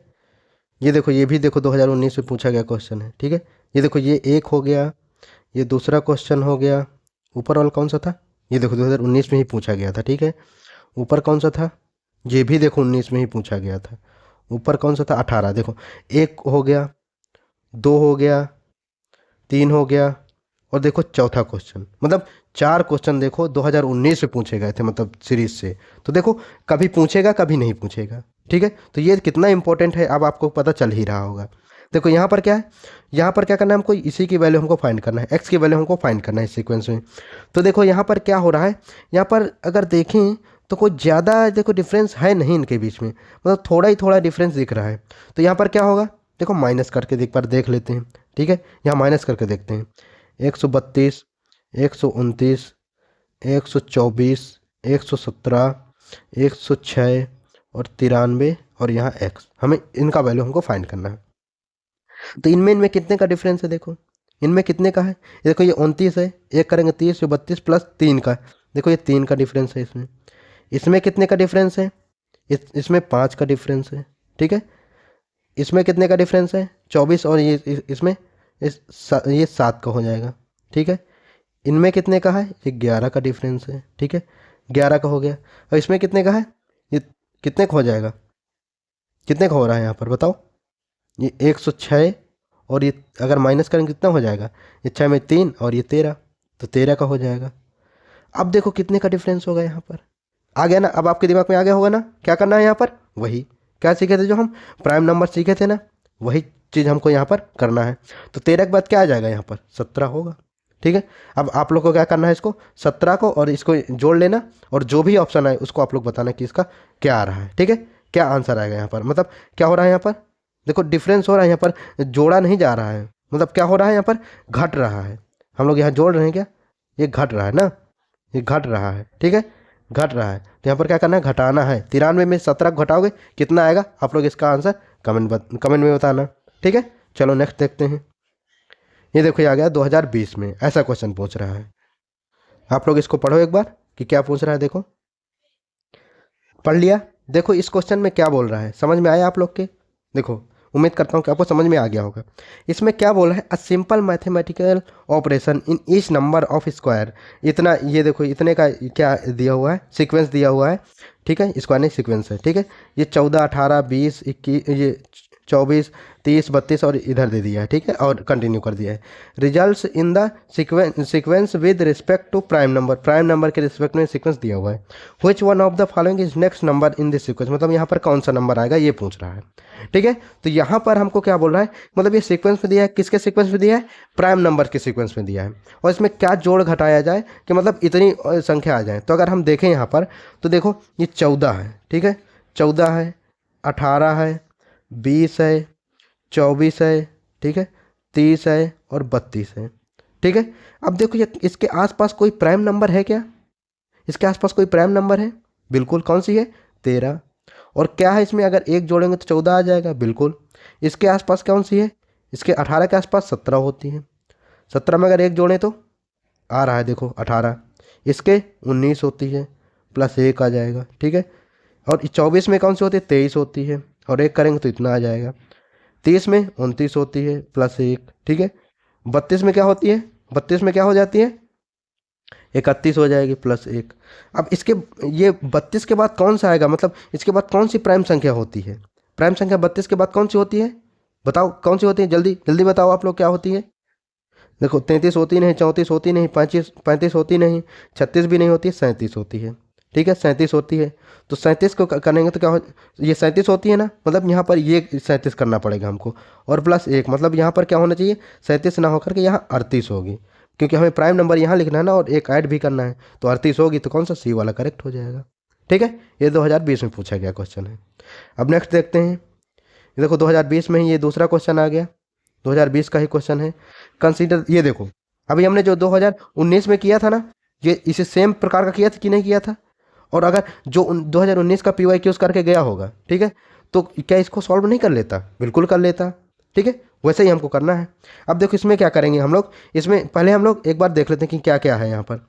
ये देखो ये भी देखो 2019 में पूछा गया क्वेश्चन है, ठीक है। ये देखो ये एक हो गया, ये दूसरा क्वेश्चन हो गया। ऊपर वाला कौन सा था, ये देखो 2019 में ही पूछा गया था, ठीक है। ऊपर कौन सा था, ये भी देखो 19 में ही पूछा गया था। ऊपर कौन सा था, 18, देखो 1 हो गया, 2 हो गया, 3 हो गया, और देखो चौथा क्वेश्चन, मतलब 4 क्वेश्चन देखो 2019 में पूछे गए थे, मतलब सीरीज से। तो देखो कभी पूछेगा कभी नहीं पूछेगा, ठीक है। तो ये कितना इंपॉर्टेंट है अब आपको पता चल ही रहा होगा। देखो यहाँ पर क्या है, यहाँ पर क्या करना है हमको, इसी की वैल्यू हमको फाइंड करना है, एक्स की वैल्यू हमको फाइंड करना है इस सीक्वेंस में। तो देखो यहाँ पर क्या हो रहा है, यहाँ पर अगर देखें तो कोई ज़्यादा देखो डिफरेंस है नहीं इनके बीच में, मतलब थोड़ा ही थोड़ा डिफरेंस दिख रहा है। तो यहाँ पर क्या होगा, देखो माइनस करके एक बार देख लेते हैं, ठीक है। यहाँ माइनस करके देखते हैं, 132 129 124 117 106 और 93 और यहाँ x, हमें इनका वैल्यू हमको फाइंड करना है। तो इनमें कितने का डिफरेंस है, देखो इनमें कितने का है, ये देखो ये 29 है, एक करेंगे 30, 32 प्लस 3 का, देखो ये 3 का डिफरेंस है इसमें। इसमें कितने का डिफरेंस है, इसमें 5 का डिफरेंस है, ठीक है। इसमें कितने का डिफरेंस है, 24, और ये इसमें ये 7 का हो जाएगा, ठीक है। इनमें कितने का है, ये 11 का डिफरेंस है, ठीक है, 11 का हो गया। और इसमें कितने का है, ये कितने का हो जाएगा, कितने का हो रहा है यहाँ पर बताओ, ये 106, और ये अगर माइनस करेंगे कितना हो जाएगा, ये 6 में 3 और ये 13, तो 13 का हो जाएगा। अब देखो कितने का डिफरेंस होगा यहाँ पर, आ गया ना, अब आपके दिमाग में आ गया होगा ना, क्या करना है यहाँ पर, वही क्या सीखे थे जो हम प्राइम नंबर सीखे थे ना, वही चीज़ हमको यहाँ पर करना है। तो 13 के बाद क्या आ जाएगा यहाँ पर, 17 होगा, ठीक है। अब आप लोग को क्या करना है, इसको 17 को और इसको जोड़ लेना, और जो भी ऑप्शन आए उसको आप लोग बताना कि इसका क्या आ रहा है, ठीक है, क्या आंसर आएगा यहाँ पर। मतलब क्या हो रहा है यहाँ पर, देखो डिफरेंस हो रहा है यहाँ पर, जोड़ा नहीं जा रहा है, मतलब क्या हो रहा है यहाँ पर, घट रहा है। हम लोग यहाँ जोड़ रहे हैं क्या, ये घट रहा है ना, ये घट रहा है, ठीक है, घट रहा है। तो यहाँ पर क्या करना है, घटाना है। 93 में 17 घटाओगे कितना आएगा, आप लोग इसका आंसर कमेंट में बताना, ठीक है। चलो नेक्स्ट देखते हैं। ये देखो ये आ गया 2020 में, ऐसा क्वेश्चन पूछ रहा है। आप लोग इसको पढ़ो एक बार कि क्या पूछ रहा है। देखो पढ़ लिया। देखो इस क्वेश्चन में क्या बोल रहा है, समझ में आया आप लोग के? देखो उम्मीद करता हूँ कि आपको समझ में आ गया होगा। इसमें क्या बोल रहा है, a simple mathematical operation in each number of square. इतना, ये देखो इतने का क्या दिया हुआ है, सीक्वेंस दिया हुआ है, ठीक है, स्क्वायर नहीं सीक्वेंस है, ठीक है। ये 14, 18, 20, 21, ये 24, 30, 32 और इधर दे दिया है, ठीक है, और कंटिन्यू कर दिया है। Results in the sequence with respect to prime number के रिस्पेक्ट में सीक्वेंस दिया हुआ है। Which one of the following is next number in this sequence, मतलब यहाँ पर कौन सा नंबर आएगा ये पूछ रहा है, ठीक है। तो यहाँ पर हमको क्या बोल रहा है, मतलब ये सीक्वेंस में दिया है, किसके सीक्वेंस में दिया है, प्राइम नंबर के सीक्वेंस में दिया है, और इसमें क्या जोड़ घटाया जाए कि मतलब इतनी संख्या आ जाए। तो अगर हम देखें यहाँ पर तो देखो ये 14 है, ठीक है, 14 है, 18 है, 20 है, 24 है, ठीक है, 30 है और 32 है, ठीक है। अब देखो ये इसके आसपास कोई प्राइम नंबर है क्या, इसके आसपास कोई प्राइम नंबर है, बिल्कुल। कौन सी है, 13। और क्या है इसमें, अगर एक जोड़ेंगे तो 14 आ जाएगा, बिल्कुल। इसके आसपास कौन सी है, इसके 18 के आसपास 17 होती है, 17 में अगर एक जोड़ें तो आ रहा है, देखो 18। इसके 19 होती है, प्लस एक आ जाएगा, ठीक है। और 24 में कौन सी होती है, 23 होती है, और एक करेंगे तो इतना आ जाएगा। 30 में 29 होती है, प्लस एक, ठीक है। 32 में क्या होती है, 32 में क्या हो जाती है, 31 हो जाएगी, प्लस एक। अब इसके, ये 32 के बाद कौन सा आएगा, मतलब इसके बाद कौन सी प्राइम संख्या होती है, प्राइम संख्या 32 के बाद कौन सी होती है, बताओ कौन सी होती है, जल्दी जल्दी बताओ आप लोग क्या होती है। देखो 33 होती नहीं, 34 होती नहीं, 35 होती नहीं, 36 भी नहीं होती, 37 होती है, ठीक है, 37 होती है। तो 37 को करेंगे तो क्या हो, ये 37 होती है ना, मतलब यहाँ पर ये 37 करना पड़ेगा हमको, और प्लस एक, मतलब यहाँ पर क्या होना चाहिए, 37 ना होकर के यहाँ 38 होगी, क्योंकि हमें प्राइम नंबर यहाँ लिखना है ना, और एक ऐड भी करना है, तो 38 होगी, तो कौन सा सी वाला करेक्ट हो जाएगा, ठीक है। ये 2020 में पूछा गया क्वेश्चन है। अब नेक्स्ट देखते हैं। ये देखो 2020 में ही ये दूसरा क्वेश्चन आ गया, 2020 का ही क्वेश्चन है। कंसीडर, ये देखो अभी हमने जो 2019 में किया था ना, ये इसे सेम प्रकार का किया था कि नहीं किया था। और अगर जो 2019 का पी वाई क्यूज करके गया होगा, ठीक है, तो क्या इसको सॉल्व नहीं कर लेता, बिल्कुल कर लेता, ठीक है। वैसे ही हमको करना है। अब देखो इसमें क्या करेंगे हम लोग, इसमें पहले हम लोग एक बार देख लेते हैं कि क्या क्या है यहाँ पर।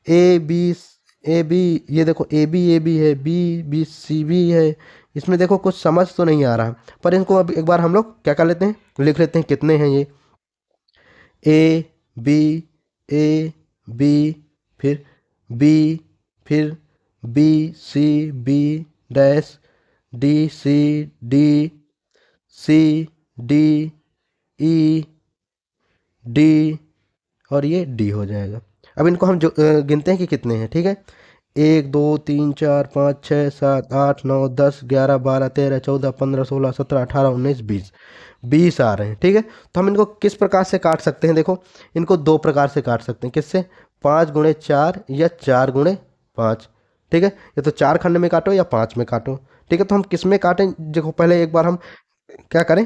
ए बी, ये देखो ए बी है, बी बी सी बी है। इसमें देखो कुछ समझ तो नहीं आ रहा, पर इनको अब एक बार हम लोग क्या कर लेते हैं, लिख लेते हैं कितने हैं ये। ए बी, ए बी, फिर बी, फिर B C B dash, D C D, C D, E D, और ये डी हो जाएगा। अब इनको हम जो गिनते हैं कि कितने हैं, ठीक है। 1 2 3 4 5 6 7 8 9 10 11 12 13 14 15 16 17 18 19 20, 20 आ रहे हैं, ठीक है। तो हम इनको किस प्रकार से काट सकते हैं, देखो इनको दो प्रकार से काट सकते हैं, किससे, 5 × 4 या 4 × 5, ठीक है। या तो 4 खंड में काटो या 5 में काटो, ठीक है। तो हम किस में काटें, देखो पहले एक बार हम क्या करें,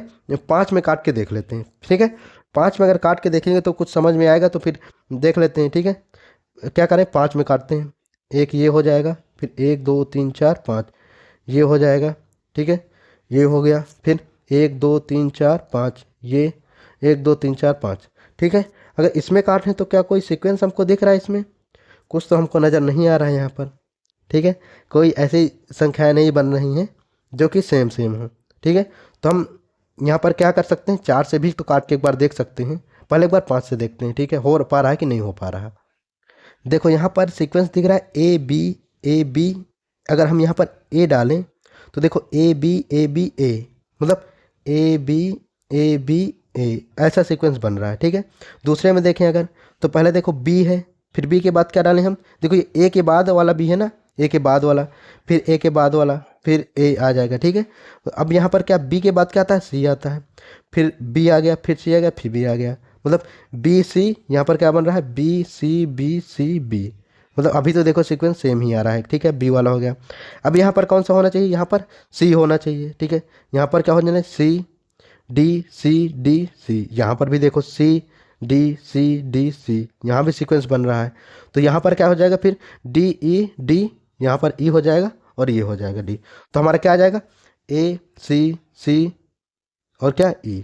5 में काट के देख लेते हैं, ठीक है। 5 में अगर काट के देखेंगे तो कुछ समझ में आएगा, तो फिर देख लेते हैं, ठीक है। क्या करें, 5 में काटते हैं, एक ये हो जाएगा, फिर 1 2 3 4 5 ये हो जाएगा, ठीक है, ये हो गया। फिर 1 2 3 4 5 ये, 1 2 3 4 5, ठीक है। अगर इसमें काटें तो क्या कोई सीक्वेंस हमको दिख रहा है इसमें, कुछ तो हमको नज़र नहीं आ रहा है यहाँ पर, ठीक है। कोई ऐसी संख्याएं नहीं बन रही हैं जो कि सेम सेम हो, ठीक है। तो हम यहाँ पर क्या कर सकते हैं, 4 से भी तो काट के एक बार देख सकते हैं, पहले एक बार 5 से देखते हैं, ठीक है, हो पा रहा है कि नहीं हो पा रहा। देखो यहाँ पर सीक्वेंस दिख रहा है ए बी, अगर हम यहाँ पर ए डालें तो देखो ए बी ए, मतलब ए बी ए, ऐसा सीक्वेंस बन रहा है, ठीक है। दूसरे में देखें अगर, तो पहले देखो बी है, फिर बी के बाद क्या डालें हम, देखो ये ए के बाद वाला बी है ना, ए के बाद वाला, फिर ए के बाद वाला, फिर ए आ जाएगा, ठीक है। तो अब यहाँ पर क्या, बी के बाद क्या आता है, सी आता है, फिर बी आ गया, फिर सी आ गया, फिर बी आ गया, मतलब बी सी, यहाँ पर क्या बन रहा है, बी सी बी, मतलब अभी तो देखो सीक्वेंस सेम ही आ रहा है, ठीक है। बी वाला हो गया। अब यहाँ पर कौन सा होना चाहिए, यहाँ पर सी होना चाहिए, ठीक है। यहाँ पर क्या हो जाना है, सी डी सी, यहाँ पर भी देखो डी सी, यहाँ भी सीक्वेंस बन रहा है। तो यहाँ पर क्या हो जाएगा, फिर डी, यहाँ पर ई हो जाएगा और ये हो जाएगा डी। तो हमारा क्या आ जाएगा, ए सी सी और क्या ई,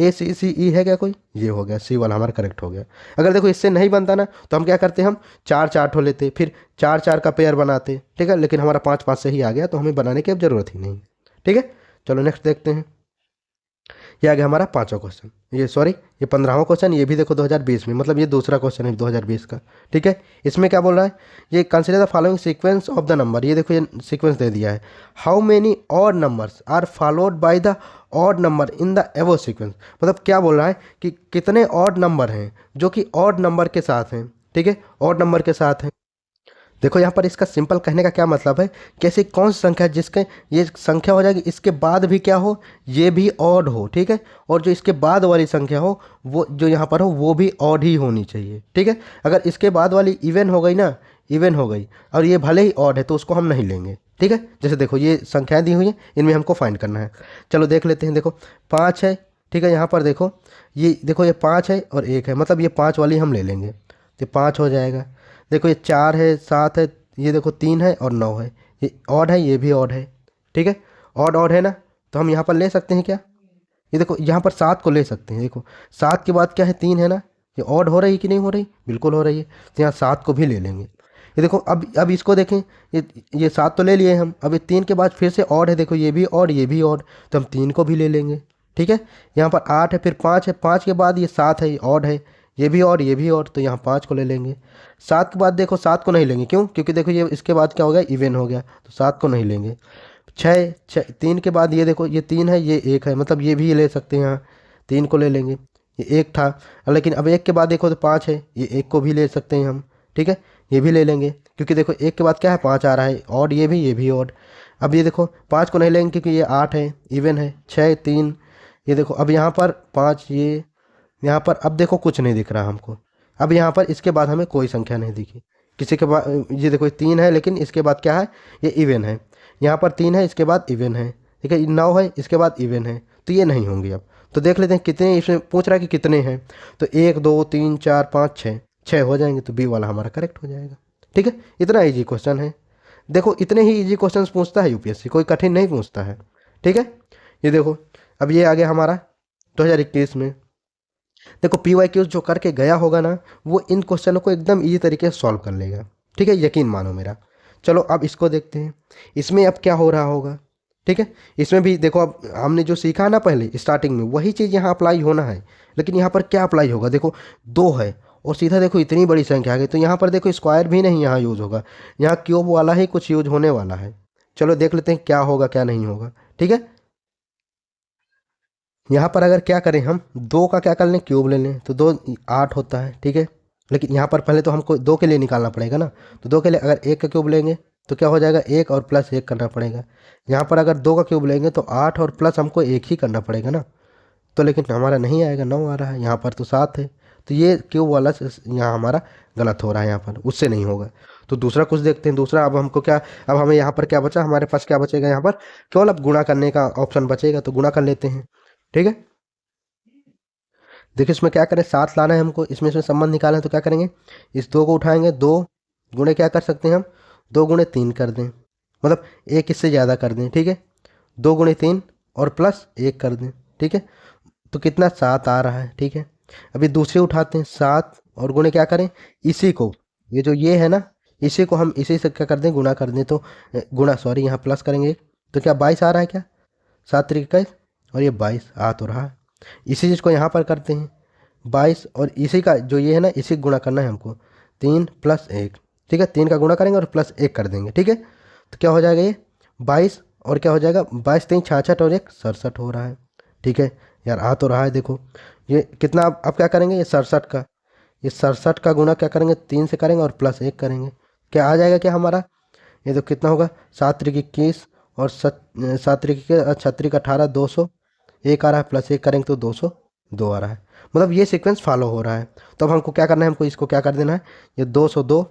ACCE है क्या कोई, ये हो गया, सी वाला हमारा करेक्ट हो गया। अगर देखो इससे नहीं बनता ना तो हम क्या करते, हम चार चार्ट हो लेते, फिर चार चार का पेयर बनाते, ठीक है, लेकिन हमारा पाँच पाँच से ही आ गया तो हमें बनाने की अब ज़रूरत ही नहीं। ठीक है, चलो नेक्स्ट देखते हैं। ये आ गया हमारा पांचवा क्वेश्चन, ये सॉरी ये 15वां क्वेश्चन, ये भी देखो 2020 में, मतलब ये दूसरा क्वेश्चन है 2020 का। ठीक है, इसमें क्या बोल रहा है, ये consider the following sequence of the number, ये देखो ये सीक्वेंस दे दिया है। How many odd numbers are followed by the odd number in the above sequence, मतलब क्या बोल रहा है कि कितने ऑड नंबर हैं जो कि ऑड नंबर के साथ हैं। ठीक है, ऑड नंबर के साथ हैं। देखो यहाँ पर इसका सिंपल कहने का क्या मतलब है कि ऐसी कौन सी संख्या है जिसके ये संख्या हो जाएगी इसके बाद भी क्या हो, ये भी ऑड हो। ठीक है, और जो इसके बाद वाली संख्या हो वो जो यहाँ पर हो वो भी ऑड ही होनी चाहिए। ठीक है, अगर इसके बाद वाली इवन हो गई ना, इवन हो गई और ये भले ही ऑड है तो उसको हम नहीं लेंगे। ठीक है, जैसे देखो ये संख्याएं दी हुई हैं, इनमें हमको फाइंड करना है। चलो देख लेते हैं। देखो 5 है, ठीक है, यहाँ पर देखो ये देखो ये 5 है और 1 है, मतलब ये 5 वाली हम ले लेंगे तो 5 हो जाएगा। देखो ये 4 है, 7 है, ये देखो 3 है और 9 है, ये ऑड है, ये भी ऑड है। ठीक है, ऑड ऑड है ना, तो हम यहाँ पर ले सकते हैं क्या, ये देखो यहाँ पर 7 को ले सकते हैं। देखो 7 के बाद क्या है, 3 है ना, ये ऑड हो रही है कि नहीं हो रही, बिल्कुल हो रही है, तो यहाँ 7 को भी ले लेंगे। ये देखो अब इसको देखें, ये 7 तो ले लिए हम, अब ये 3 के बाद फिर से ऑड है, देखो ये भी ऑड ये भी ऑड, तो हम 3 को भी ले लेंगे। ठीक है, यहाँ पर 8 है, फिर 5 है, 5 के बाद ये 7 है, ये ऑड है, ये भी ऑड ये भी ऑड, तो यहाँ 5 को ले लेंगे। 7 के बाद देखो 7 को नहीं लेंगे, क्यों, क्योंकि देखो ये इसके बाद क्या हो गया, इवन हो गया, तो 7 को नहीं लेंगे। 6 6 3 के बाद ये देखो ये 3 है, ये 1 है, मतलब ये भी ले सकते हैं, यहाँ 3 को ले लेंगे। ये 1 था, लेकिन अब 1 के बाद देखो तो 5 है, ये 1 को भी ले सकते हैं हम। ठीक है, ये भी ले लेंगे, क्योंकि देखो 1 के बाद क्या है, 5 आ रहा है, ऑड ये भी ऑड। अब ये देखो 5 को नहीं लेंगे क्योंकि ये 8 है, इवन है। 6 3, ये देखो अब यहाँ पर 5, ये यहाँ पर अब देखो कुछ नहीं दिख रहा हमको। अब यहाँ पर इसके बाद हमें कोई संख्या नहीं दिखी, किसी के बाद ये देखो 3 है, लेकिन इसके बाद क्या है, ये इवन है। यहाँ पर 3 है, इसके बाद इवन है। ठीक है, 9 है, इसके बाद इवन है, तो ये नहीं होंगे। अब तो देख लेते हैं कितने, इसमें पूछ रहा है कि कितने हैं, तो 1 2 3 4 5 6, 6 हो जाएंगे, तो बी वाला हमारा करेक्ट हो जाएगा। ठीक है, इतना ईजी क्वेश्चन है। देखो इतने ही ईजी क्वेश्चन पूछता है यूपीएससी, कोई कठिन नहीं पूछता है। ठीक है, ये देखो अब ये आ गया हमारा 2021 में। देखो PYQ जो करके गया होगा ना, वो इन क्वेश्चनों को एकदम इजी तरीके से सॉल्व कर लेगा। ठीक है, यकीन मानो मेरा। चलो अब इसको देखते हैं, इसमें अब क्या हो रहा होगा। ठीक है, इसमें भी देखो अब हमने जो सीखा ना पहले स्टार्टिंग में, वही चीज़ यहाँ अप्लाई होना है, लेकिन यहाँ पर क्या अप्लाई होगा, देखो 2 है और सीधा देखो इतनी बड़ी संख्या आ गई, तो यहाँ पर देखो स्क्वायर भी नहीं यहाँ यूज़ होगा, यहाँ क्यूब वाला ही कुछ यूज होने वाला है। चलो देख लेते हैं क्या होगा क्या नहीं होगा। ठीक है, यहाँ पर अगर क्या करें, हम 2 का क्या कर लें, क्यूब ले लें, तो 2 8 होता है। ठीक है, लेकिन यहाँ पर पहले तो हमको 2 के लिए निकालना पड़ेगा ना, तो 2 के लिए अगर 1 का क्यूब लेंगे तो क्या हो जाएगा, 1 और प्लस 1 करना पड़ेगा। यहाँ पर अगर 2 का क्यूब लेंगे तो 8 और प्लस हमको 1 ही करना पड़ेगा ना, तो लेकिन हमारा नहीं आएगा, 9 आ रहा है, यहाँ पर तो 7 है, तो ये क्यूब वाला यहाँ हमारा गलत हो रहा है, यहाँ पर उससे नहीं होगा। तो दूसरा कुछ देखते हैं। दूसरा अब हमको क्या, अब हमें यहाँ पर क्या बचा, हमारे पास क्या बचेगा, यहाँ पर केवल अब गुणा करने का ऑप्शन बचेगा, तो गुणा कर लेते हैं। ठीक है, देखिए इसमें क्या करें, 7 लाना है हमको, इसमें संबंध निकालना है, तो क्या करेंगे, इस 2 को उठाएंगे, 2 गुणे क्या कर सकते हैं हम, 2 गुणे 3 कर दें, मतलब 1 इससे ज़्यादा कर दें। ठीक है, 2 गुणे 3 और प्लस 1 कर दें। ठीक है, तो कितना, 7 आ रहा है। ठीक है, अभी दूसरे उठाते हैं, 7 और गुणे क्या करें, इसी को, ये जो ये है ना, इसी को हम इसी से क्या कर दें, गुणा कर दें, तो गुणा सॉरी यहाँ प्लस करेंगे, तो क्या 22 आ रहा है क्या, 7 3 21 और ये 22 आ तो रहा है। इसी चीज़ को यहाँ पर करते हैं, 22 और इसी का जो ये है ना, इसी गुणा करना है हमको, 3 प्लस 1। ठीक है, 3 का गुणा करेंगे और प्लस 1 कर देंगे। ठीक है, तो क्या हो जाएगा, ये 22 और क्या हो जाएगा, 22 3 66 और 1 67 हो रहा है। ठीक है यार, आ तो रहा है। देखो ये कितना, अब क्या करेंगे, ये 67 का, ये 67 का गुणा क्या करेंगे, 3 से करेंगे और प्लस 1 करेंगे, क्या आ जाएगा क्या हमारा, ये तो कितना होगा, 7 3 21 और 7 3 36 18 200, 1 आ रहा है, प्लस 1 करेंगे तो 202 आ रहा है, मतलब ये सीक्वेंस फॉलो हो रहा है। तो अब हमको क्या करना है, हमको इसको क्या कर देना है, ये 202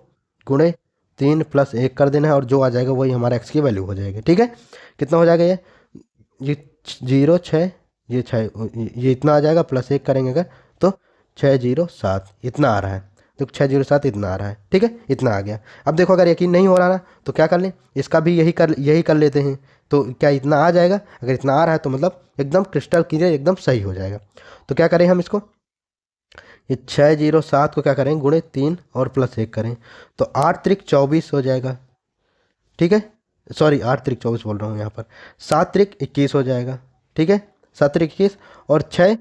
गुणे 3 प्लस 1 कर देना है, और जो आ जाएगा वही हमारा एक्स की वैल्यू हो जाएगी। ठीक है, कितना हो जाएगा, ये 0 6, ये 6, ये इतना आ जाएगा, प्लस 1 करेंगे अगर तो 607 इतना आ रहा है, तो 607 इतना आ रहा है। ठीक है, इतना आ गया। अब देखो अगर यकीन नहीं हो रहा ना, तो क्या कर लें, इसका भी यही कर लेते हैं, तो क्या इतना आ जाएगा? अगर इतना आ रहा है तो मतलब एकदम क्रिस्टल क्लियर एकदम सही हो जाएगा। तो क्या करें हम इसको, ये 607 को क्या करें गुणे 3 और प्लस 1 करें, तो 8 त्रिक 24 हो जाएगा। ठीक है, सॉरी 8 त्रिक 24 बोल रहा हूँ यहाँ पर, 7 त्रिक 21 हो जाएगा। ठीक है, 7 त्रिक 21 और 6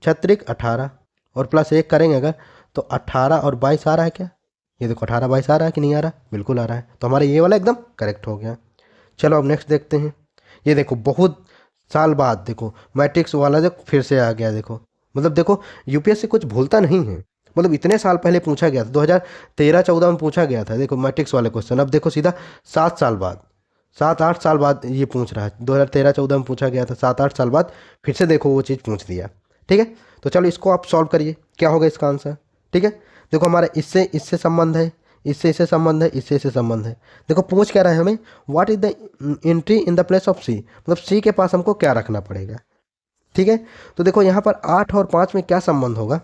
छत्रिक 18 और प्लस 1 करेंगे अगर, तो 18 और 22 आ रहा है क्या? ये देखो 18 22 आ रहा है कि नहीं आ रहा? बिल्कुल आ रहा है, तो हमारा ये वाला एकदम करेक्ट हो गया। चलो अब नेक्स्ट देखते हैं। ये देखो बहुत साल बाद देखो मैट्रिक्स वाला जो फिर से आ गया, देखो मतलब देखो यूपीएससी कुछ भूलता नहीं है। मतलब इतने साल पहले पूछा गया था, 2013-14 में पूछा गया था देखो मैट्रिक्स वाले क्वेश्चन, अब देखो सीधा 7 साल बाद, 7-8 साल बाद ये पूछ रहा है। 2013-14 में पूछा गया था, 7-8 साल बाद फिर से देखो वो चीज़ पूछ दिया। ठीक है, तो चलो इसको आप सॉल्व करिए, क्या होगा इसका आंसर। ठीक है, देखो हमारा इससे इससे संबंध है, इससे इससे संबंध है, इससे इससे संबंध है। देखो पूछ क्या रहा है हमें, what is the entry in the place of C, मतलब सी के पास हमको क्या रखना पड़ेगा। ठीक है, तो देखो यहाँ पर 8 और 5 में क्या संबंध होगा।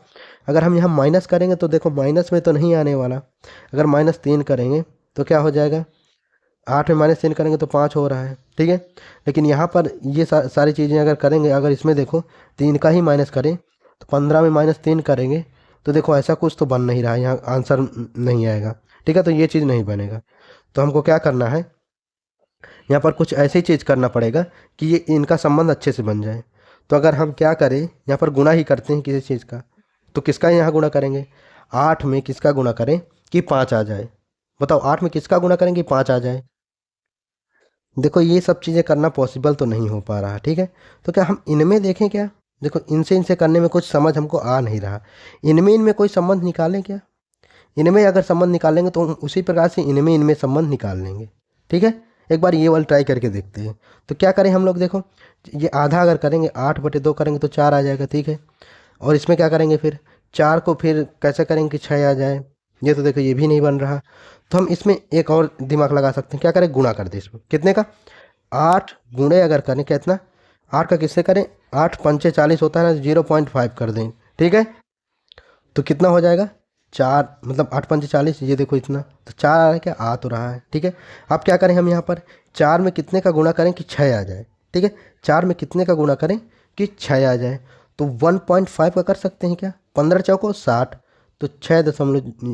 अगर हम यहाँ माइनस करेंगे तो देखो माइनस में तो नहीं आने वाला, अगर -3 करेंगे तो क्या हो जाएगा, 8 में -3 करेंगे तो 5 हो रहा है। ठीक है, लेकिन यहाँ पर ये सारी चीज़ें अगर करेंगे, अगर इसमें देखो 3 का ही माइनस करें तो 15 में -3 करेंगे तो देखो ऐसा कुछ तो बन नहीं रहा है, यहाँ आंसर नहीं आएगा। ठीक है, तो ये चीज़ नहीं बनेगा। तो हमको क्या करना है, यहाँ पर कुछ ऐसी चीज़ करना पड़ेगा कि ये इनका संबंध अच्छे से बन जाए। तो अगर हम क्या करें, यहाँ पर गुणा ही करते हैं किसी चीज़ का, तो किसका यहाँ गुणा करेंगे, 8 में किसका गुणा करें कि 5 आ जाए। बताओ 8 में किसका गुणा करें कि 5 आ जाए। देखो ये सब चीज़ें करना पॉसिबल तो नहीं हो पा रहा। ठीक है, तो क्या हम इनमें देखें क्या, देखो इनसे इनसे करने में कुछ समझ हमको आ नहीं रहा, इनमें इनमें कोई संबंध निकालें क्या। इनमें अगर संबंध निकालेंगे तो हम उसी प्रकार से इनमें इनमें संबंध निकाल लेंगे। ठीक है, एक बार ये वाला ट्राई करके देखते हैं। तो क्या करें हम लोग, देखो ये आधा अगर करेंगे 8/2 करेंगे तो 4 आ जाएगा। ठीक है, और इसमें क्या करेंगे फिर 4 को फिर कैसे करेंगे कि 6 आ जाए, ये तो देखो ये भी नहीं बन रहा। तो हम इसमें एक और दिमाग लगा सकते हैं, क्या करें गुणा कर दें इसमें, कितने का 8 गुणे अगर करें कितना, 8 का किससे करें, 8 पंचे 40 होता है ना, 0.5 कर दें। ठीक है, तो कितना हो जाएगा 4, मतलब 8 पंचे 40, ये देखो इतना, तो 4 आ रहा है क्या, आ तो रहा है। ठीक है, अब क्या करें हम यहाँ पर 4 में कितने का गुणा करें कि 6 आ जाए। ठीक है, 4 में कितने का गुणा करें कि 6 आ जाए, तो 1.5 का कर सकते हैं क्या, 15 चौको 60, तो 6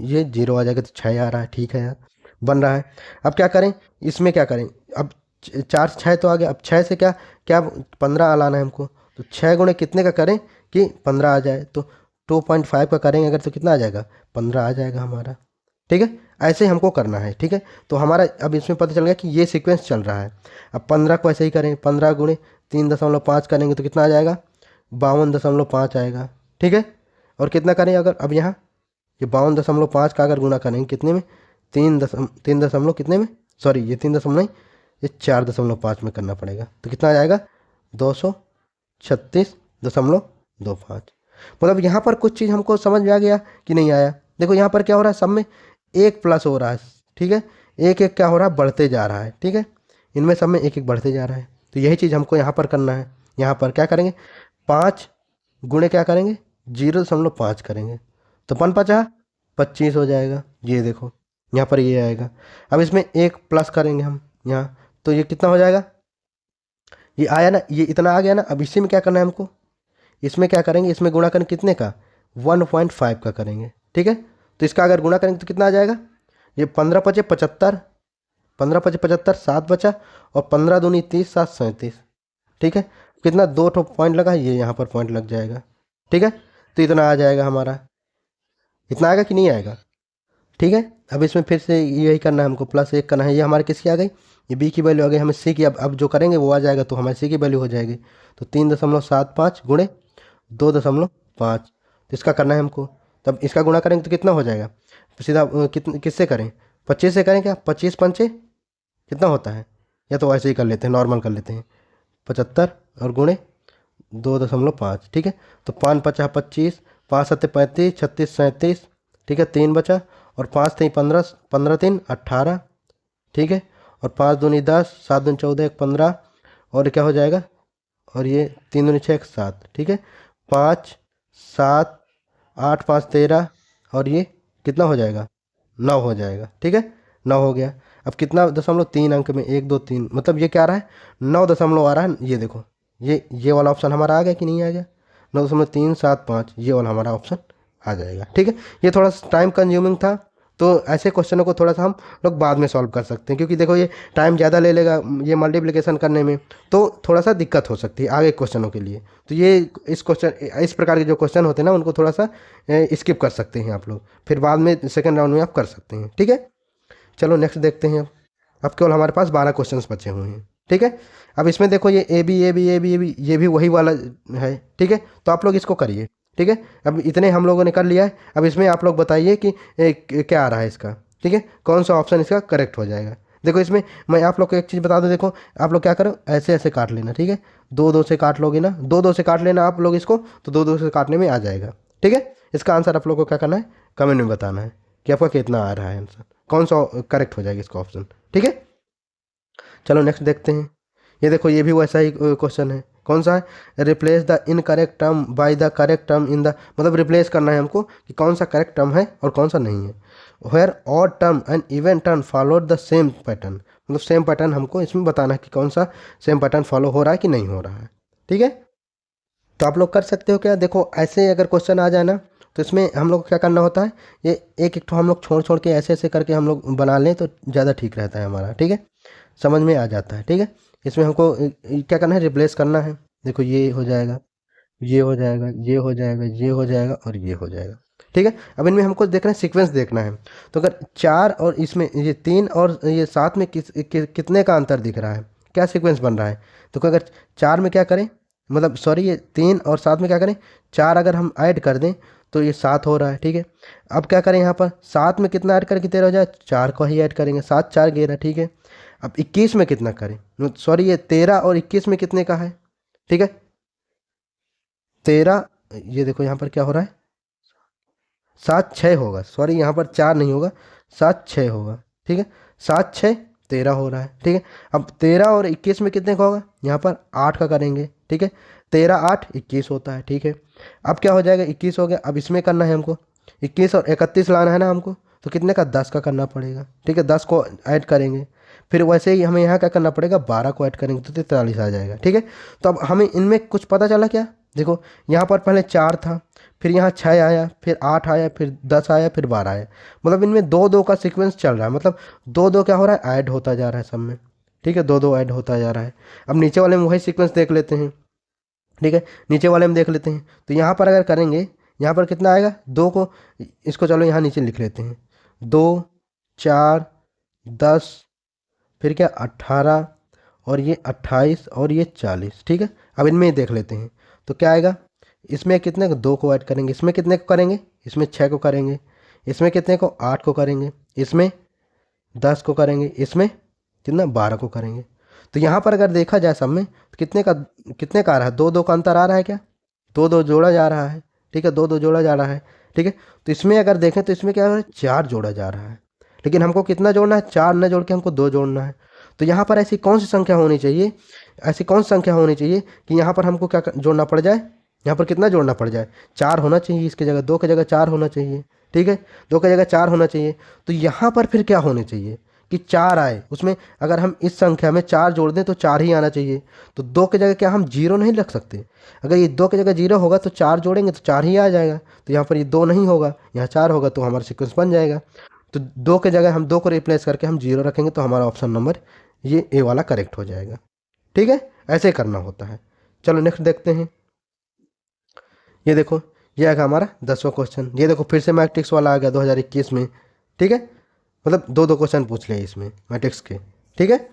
ये 0 आ जाएगा, तो 6 आ रहा है। ठीक है यार, बन रहा है। अब क्या करें, इसमें क्या करें, अब 4 6 तो आ गया, अब 6 से क्या क्या 15 लाना है हमको, तो 6 गुणे कितने का करें कि 15 आ जाए, तो 2.5 का करेंगे अगर तो कितना आ जाएगा, 15 आ जाएगा हमारा। ठीक है, ऐसे हमको करना है। ठीक है, तो हमारा अब इसमें पता चल गया कि ये सीक्वेंस चल रहा है। अब 15 को ऐसे ही करें, 15 गुणे 3.5 करेंगे तो कितना आ जाएगा, 52.5 आएगा। ठीक है, और कितना करें अगर, अब यहाँ ये 52.5 का अगर गुणा करेंगे कितने में, 3 दशमलव कितने में, सॉरी ये 3 दशमलव नहीं, ये 4.5 में करना पड़ेगा, तो कितना आ जाएगा 236.25। मतलब यहाँ पर कुछ चीज़ हमको समझ में आ गया कि नहीं आया। देखो यहाँ पर क्या हो रहा है, सब में एक प्लस हो रहा है। ठीक है, एक एक क्या हो रहा है, बढ़ते जा रहा है। ठीक है, इनमें सब में एक एक बढ़ते जा रहा है, तो यही चीज़ हमको यहाँ पर करना है। यहाँ पर क्या करेंगे, 5 गुणे क्या करेंगे 0.5 करेंगे, तो 5×5 = 25 हो जाएगा। ये देखो यहाँ पर ये आएगा। अब इसमें एक प्लस करेंगे हम यहाँ, तो ये कितना हो जाएगा, ये आया ना, ये इतना आ गया ना। अब इसी में क्या करना है हमको, इसमें क्या करेंगे, इसमें गुणा करें कितने का, 1.5 का करेंगे। ठीक है, तो इसका अगर गुणा करेंगे तो कितना आ जाएगा, ये 15×5 = 75, 15×5 = 75, 7 बचा, और 15×2 = 30, 7 37। ठीक है, कितना 2 ठो पॉइंट लगा, ये यहाँ पर पॉइंट लग जाएगा। ठीक है, तो इतना आ जाएगा हमारा, इतना आएगा कि नहीं आएगा। ठीक है, अब इसमें फिर से यही करना है हमको, +1 करना है। ये हमारे किसकी आ गई, ये बी की वैल्यू आ गई, हमें सी की, अब जो करेंगे वो आ जाएगा, तो हमारी सी की वैल्यू हो जाएगी। तो 3.75 गुणे 2.5, तो इसका करना है हमको। तब इसका गुणा करेंगे तो कितना हो जाएगा, तो सीधा किससे करें, 25 से करें क्या, 25 पंचे कितना होता है, या तो ऐसे ही कर लेते हैं, नॉर्मल कर लेते हैं, 75 और गुणे 2.5। ठीक है, तो 5×5 = 25, 5×7 = 35, 36 37। ठीक है, 3 बचा, और 5×3 = 15, 15×3 = 18। ठीक है, और 5×2 = 10, 7×2 = 14, 15, और क्या हो जाएगा, और ये 3×2 = 6, 7। ठीक है, 5 7 8 5 13, और ये कितना हो जाएगा, 9 हो जाएगा। ठीक है, 9 हो गया। अब कितना 0.3 अंक में 1 2 3, मतलब ये क्या आ रहा है 9 आ रहा है। ये देखो ये वाला ऑप्शन हमारा आ गया कि नहीं आ गया, 9.375 ये वाला हमारा ऑप्शन आ जाएगा। ठीक है, ये थोड़ा सा टाइम कंज्यूमिंग था, तो ऐसे क्वेश्चनों को थोड़ा सा हम लोग बाद में सॉल्व कर सकते हैं, क्योंकि देखो ये टाइम ज़्यादा ले लेगा ये मल्टीप्लिकेशन करने में, तो थोड़ा सा दिक्कत हो सकती है आगे क्वेश्चनों के लिए। तो ये इस प्रकार के जो क्वेश्चन होते हैं ना, उनको थोड़ा सा स्किप कर सकते हैं आप लोग, फिर बाद में सेकेंड राउंड में आप कर सकते हैं। ठीक है, चलो नेक्स्ट देखते हैं। अब केवल हमारे पास 12 क्वेश्चंस बचे हुए हैं। ठीक है, अब इसमें देखो ये A B A B A B A B ये भी वही वाला है। ठीक है, तो आप लोग इसको करिए। ठीक है, अब इतने हम लोगों ने कर लिया है। अब इसमें आप लोग बताइए कि क्या आ रहा है इसका। ठीक है, कौन सा ऑप्शन इसका करेक्ट हो जाएगा। देखो इसमें मैं आप लोग को एक चीज़ बता दूं, देखो आप लोग क्या करो, ऐसे ऐसे काट लेना। ठीक है, 2 2 से काट लोगे ना, 2 2 से काट लेना आप लोग इसको, तो 2 2 से काटने में आ जाएगा। ठीक है, इसका आंसर आप लोग को क्या करना है, कमेंट में बताना है कि आपका कितना आ रहा है आंसर, कौन सा करेक्ट हो जाएगा इसका ऑप्शन। ठीक है, चलो नेक्स्ट देखते हैं। ये देखो ये भी वैसा ही क्वेश्चन है। कौन सा है, replace the incorrect term by the correct term in the, मतलब रिप्लेस करना है हमको कि कौन सा करेक्ट टर्म है और कौन सा नहीं है। Where odd term and even term followed the same pattern, मतलब सेम पैटर्न हमको इसमें बताना है कि कौन सा सेम पैटर्न फॉलो हो रहा है कि नहीं हो रहा है। ठीक है, तो आप लोग कर सकते हो क्या, देखो ऐसे अगर क्वेश्चन आ जाए ना, तो इसमें हम लोग को क्या करना होता है, ये एक एक तो हम लोग छोड़ छोड़ के ऐसे ऐसे करके हम लोग बना लें तो ज़्यादा ठीक रहता है हमारा। ठीक है, समझ में आ जाता है। ठीक है, इसमें हमको क्या करना है, रिप्लेस करना है। देखो ये हो जाएगा, ये हो जाएगा, ये हो जाएगा, ये हो जाएगा और ये हो जाएगा। ठीक है, अब इनमें हमको देखना है, सीक्वेंस देखना है। तो अगर 4 और इसमें ये 3 और ये 7 में कितने का अंतर दिख रहा है, क्या सीक्वेंस बन रहा है। तो अगर 4 में क्या करें, मतलब सॉरी ये 3 और 7 में क्या करें, 4 अगर हम ऐड कर दें तो ये 7 हो रहा है। ठीक है, अब क्या करें, यहाँ पर 7 में कितना ऐड करके 13 हो जाए, 4 को ही ऐड करेंगे, 7 4 11। ठीक है, अब 21 में कितना करें, सॉरी ये 13 और 21 में कितने का है। ठीक है, 13, ये देखो यहाँ पर क्या हो रहा है, 7 6 होगा, सॉरी यहाँ पर 4 नहीं होगा, 7 6 होगा। ठीक है, 7 6 13 हो रहा है। ठीक है, अब 13 और 21 में कितने का होगा, यहाँ पर 8 का करेंगे। ठीक है, 13 8 21 होता है। ठीक है, अब क्या हो जाएगा, 21 हो गया। अब इसमें करना है हमको 21 और 31 लाना है ना हमको, तो कितने का 10 का करना पड़ेगा। ठीक है, 10 को ऐड करेंगे, फिर वैसे ही हमें यहाँ क्या करना पड़ेगा, 12 को ऐड करेंगे तो 43 आ जाएगा। ठीक है, तो अब हमें इनमें कुछ पता चला क्या, देखो यहाँ पर पहले 4 था, फिर यहाँ 6 आया, फिर 8 आया, फिर 10 आया, फिर 12 आया, मतलब इनमें 2 2 का सीक्वेंस चल रहा है, मतलब 2 2 क्या हो रहा है, ऐड होता जा रहा है सब में। ठीक है, 2 2 ऐड होता जा रहा है। अब नीचे वाले में वही सीक्वेंस देख लेते हैं। ठीक है, नीचे वाले में देख लेते हैं, तो यहाँ पर अगर करेंगे, यहाँ पर कितना आएगा, 2 को, इसको चलो यहाँ नीचे लिख लेते हैं, 2 4 10, फिर क्या 18 और ये 28 और ये 40। ठीक है, अब इनमें देख लेते हैं, तो क्या आएगा, इसमें कितने को 2 को ऐड करेंगे, इसमें कितने को करेंगे, इसमें 6 को करेंगे, इसमें कितने को 8 को करेंगे, इसमें 10 को करेंगे, इसमें कितना 12 को करेंगे। तो यहाँ पर अगर देखा जाए सब में, तो कितने का आ रहा है, 2 2 का अंतर आ रहा है क्या, 2 2 जोड़ा जा रहा है। ठीक है, 2 2 जोड़ा जा रहा है। ठीक है, तो इसमें अगर देखें तो इसमें क्या हो रहा है, 4 जोड़ा जा रहा है, लेकिन हमको कितना जोड़ना है, 4 न जोड़ के हमको 2 जोड़ना है। तो यहाँ पर ऐसी कौन सी संख्या होनी चाहिए, ऐसी कौन सी संख्या होनी चाहिए कि यहाँ पर हमको क्या जोड़ना पड़ जाए, यहाँ पर कितना जोड़ना पड़ जाए, 4 होना चाहिए, इसकी जगह 2 की जगह 4 होना चाहिए। ठीक है, 2 की जगह 4 होना चाहिए। तो यहाँ पर फिर क्या होने चाहिए कि 4 आए, उसमें अगर हम इस संख्या में 4 जोड़ दें तो 4 ही आना चाहिए। तो 2 की जगह क्या हम 0 नहीं रख सकते, अगर ये 2 की जगह 0 होगा तो 4 जोड़ेंगे तो 4 ही आ जाएगा। तो यहाँ पर ये 2 नहीं होगा, यहाँ 4 होगा, तो हमारा सीक्वेंस बन जाएगा। तो 2 की जगह हम 2 को रिप्लेस करके हम 0 रखेंगे, तो हमारा ऑप्शन नंबर ये ए वाला करेक्ट हो जाएगा। ठीक है, ऐसे करना होता है। चलो नेक्स्ट देखते हैं। ये देखो ये आएगा हमारा 10वां क्वेश्चन। ये देखो फिर से मैट्रिक्स वाला आ गया 2021 में। ठीक है, मतलब 2 2 क्वेश्चन पूछ लिए इसमें मैट्रिक्स के। ठीक है,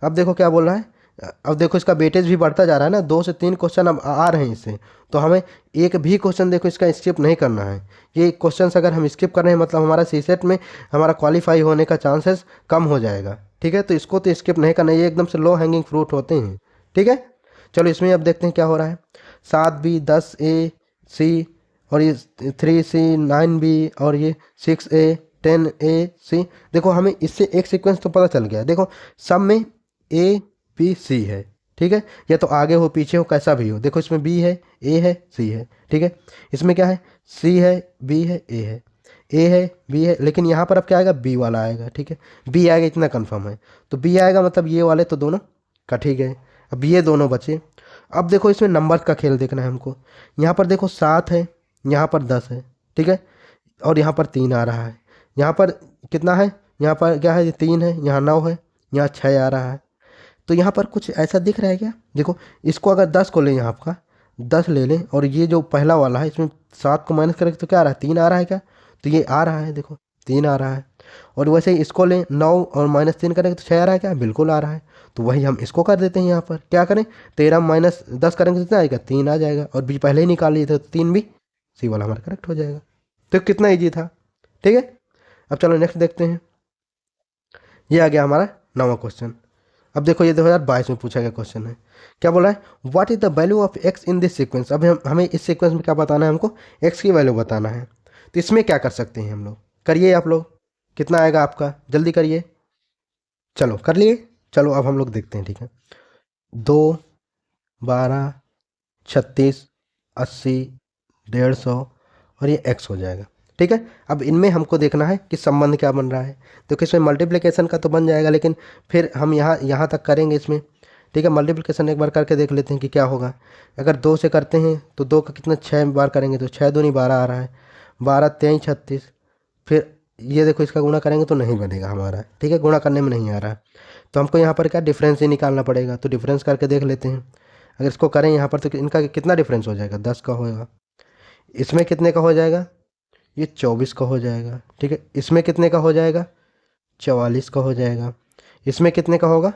अब देखो क्या बोल रहा है, अब देखो इसका वेटेज भी बढ़ता जा रहा है ना, 2 से 3 क्वेश्चन अब आ रहे हैं इससे, तो हमें एक भी क्वेश्चन देखो इसका स्किप नहीं करना है। ये क्वेश्चन अगर हम स्किप कर रहे हैं, मतलब हमारा सीसेट में हमारा क्वालिफाई होने का चांसेस कम हो जाएगा। ठीक है, तो इसको तो स्किप नहीं करना है, ये एकदम से लो हैंगिंग फ्रूट होते हैं। ठीक है, चलो इसमें अब देखते हैं क्या हो रहा है। 7B 10A C और ये 3C 9B और ये 6A 10A C। देखो हमें इससे एक सीक्वेंस तो पता चल गया, देखो सब में A B C है। ठीक है, या तो आगे हो पीछे हो कैसा भी हो, देखो इसमें B है, A है, C है। ठीक है, इसमें क्या है, C है, B है, A है। ए है, बी है, लेकिन यहाँ पर अब क्या आएगा, बी वाला आएगा। ठीक है, बी आएगा, इतना कंफर्म है। तो बी आएगा, मतलब ये वाले तो दोनों कट ही गए। अब ये दोनों बचे। अब देखो इसमें नंबर का खेल देखना है हमको। यहाँ पर देखो 7 है, यहाँ पर 10 है। ठीक है, और यहाँ पर 3 आ रहा है। यहाँ पर कितना है, यहाँ पर क्या है, 3 है, यहाँ 9 है, यहाँ 6 आ रहा है। तो यहाँ पर कुछ ऐसा दिख रहा है क्या, देखो इसको अगर 10 को लें, यहाँ का 10 ले लें, और ये जो पहला वाला है इसमें 7 को माइनस करें तो क्या आ रहा है, 3 आ रहा है क्या, तो ये आ रहा है, देखो 3 आ रहा है। और वैसे ही इसको लें, 9 और -3 करेंगे तो 6 आ रहा है क्या, बिल्कुल आ रहा है। तो वही हम इसको कर देते हैं, यहाँ पर क्या करें, 13 -10 करेंगे तो कितना आएगा, 3 आ जाएगा। और बी पहले ही निकाल लिए थे तो 3 भी सी वाला हमारा करेक्ट हो जाएगा। तो कितना ईजी था। ठीक है, अब चलो नेक्स्ट देखते हैं। ये आ गया हमारा 9वां क्वेश्चन। अब देखो ये 2022 में पूछा गया क्वेश्चन है। क्या बोला है, what is the value of x in this sequence. अब हमें इस सीक्वेंस में क्या बताना है, हमको एक्स की वैल्यू बताना है। तो इसमें क्या कर सकते हैं हम लोग, करिए आप लोग, कितना आएगा आपका, जल्दी करिए। चलो कर लिए, चलो अब हम लोग देखते हैं। ठीक है, 2, 12, 36, 80, 150 और ये एक्स हो जाएगा। ठीक है, अब इनमें हमको देखना है कि संबंध क्या बन रहा है। देखो इसमें मल्टीप्लिकेशन का तो बन जाएगा, लेकिन फिर हम यहाँ तक करेंगे इसमें। ठीक है, मल्टीप्लिकेशन एक बार करके देख लेते हैं कि क्या होगा। अगर 2 से करते हैं तो 2 का कितना, 6 बार करेंगे तो 6 दूनी 12 आ रहा है, 12 23 36। फिर ये देखो इसका गुणा करेंगे तो नहीं बनेगा हमारा। ठीक है, गुणा करने में नहीं आ रहा है, तो हमको यहाँ पर क्या डिफरेंस ही निकालना पड़ेगा। तो डिफरेंस करके देख लेते हैं। अगर इसको करें यहाँ पर तो इनका कितना डिफरेंस हो जाएगा, 10 का होएगा। इसमें कितने का हो जाएगा, ये 24 का हो जाएगा। ठीक है, इसमें कितने का हो जाएगा, 44 का हो जाएगा। इसमें कितने का होगा,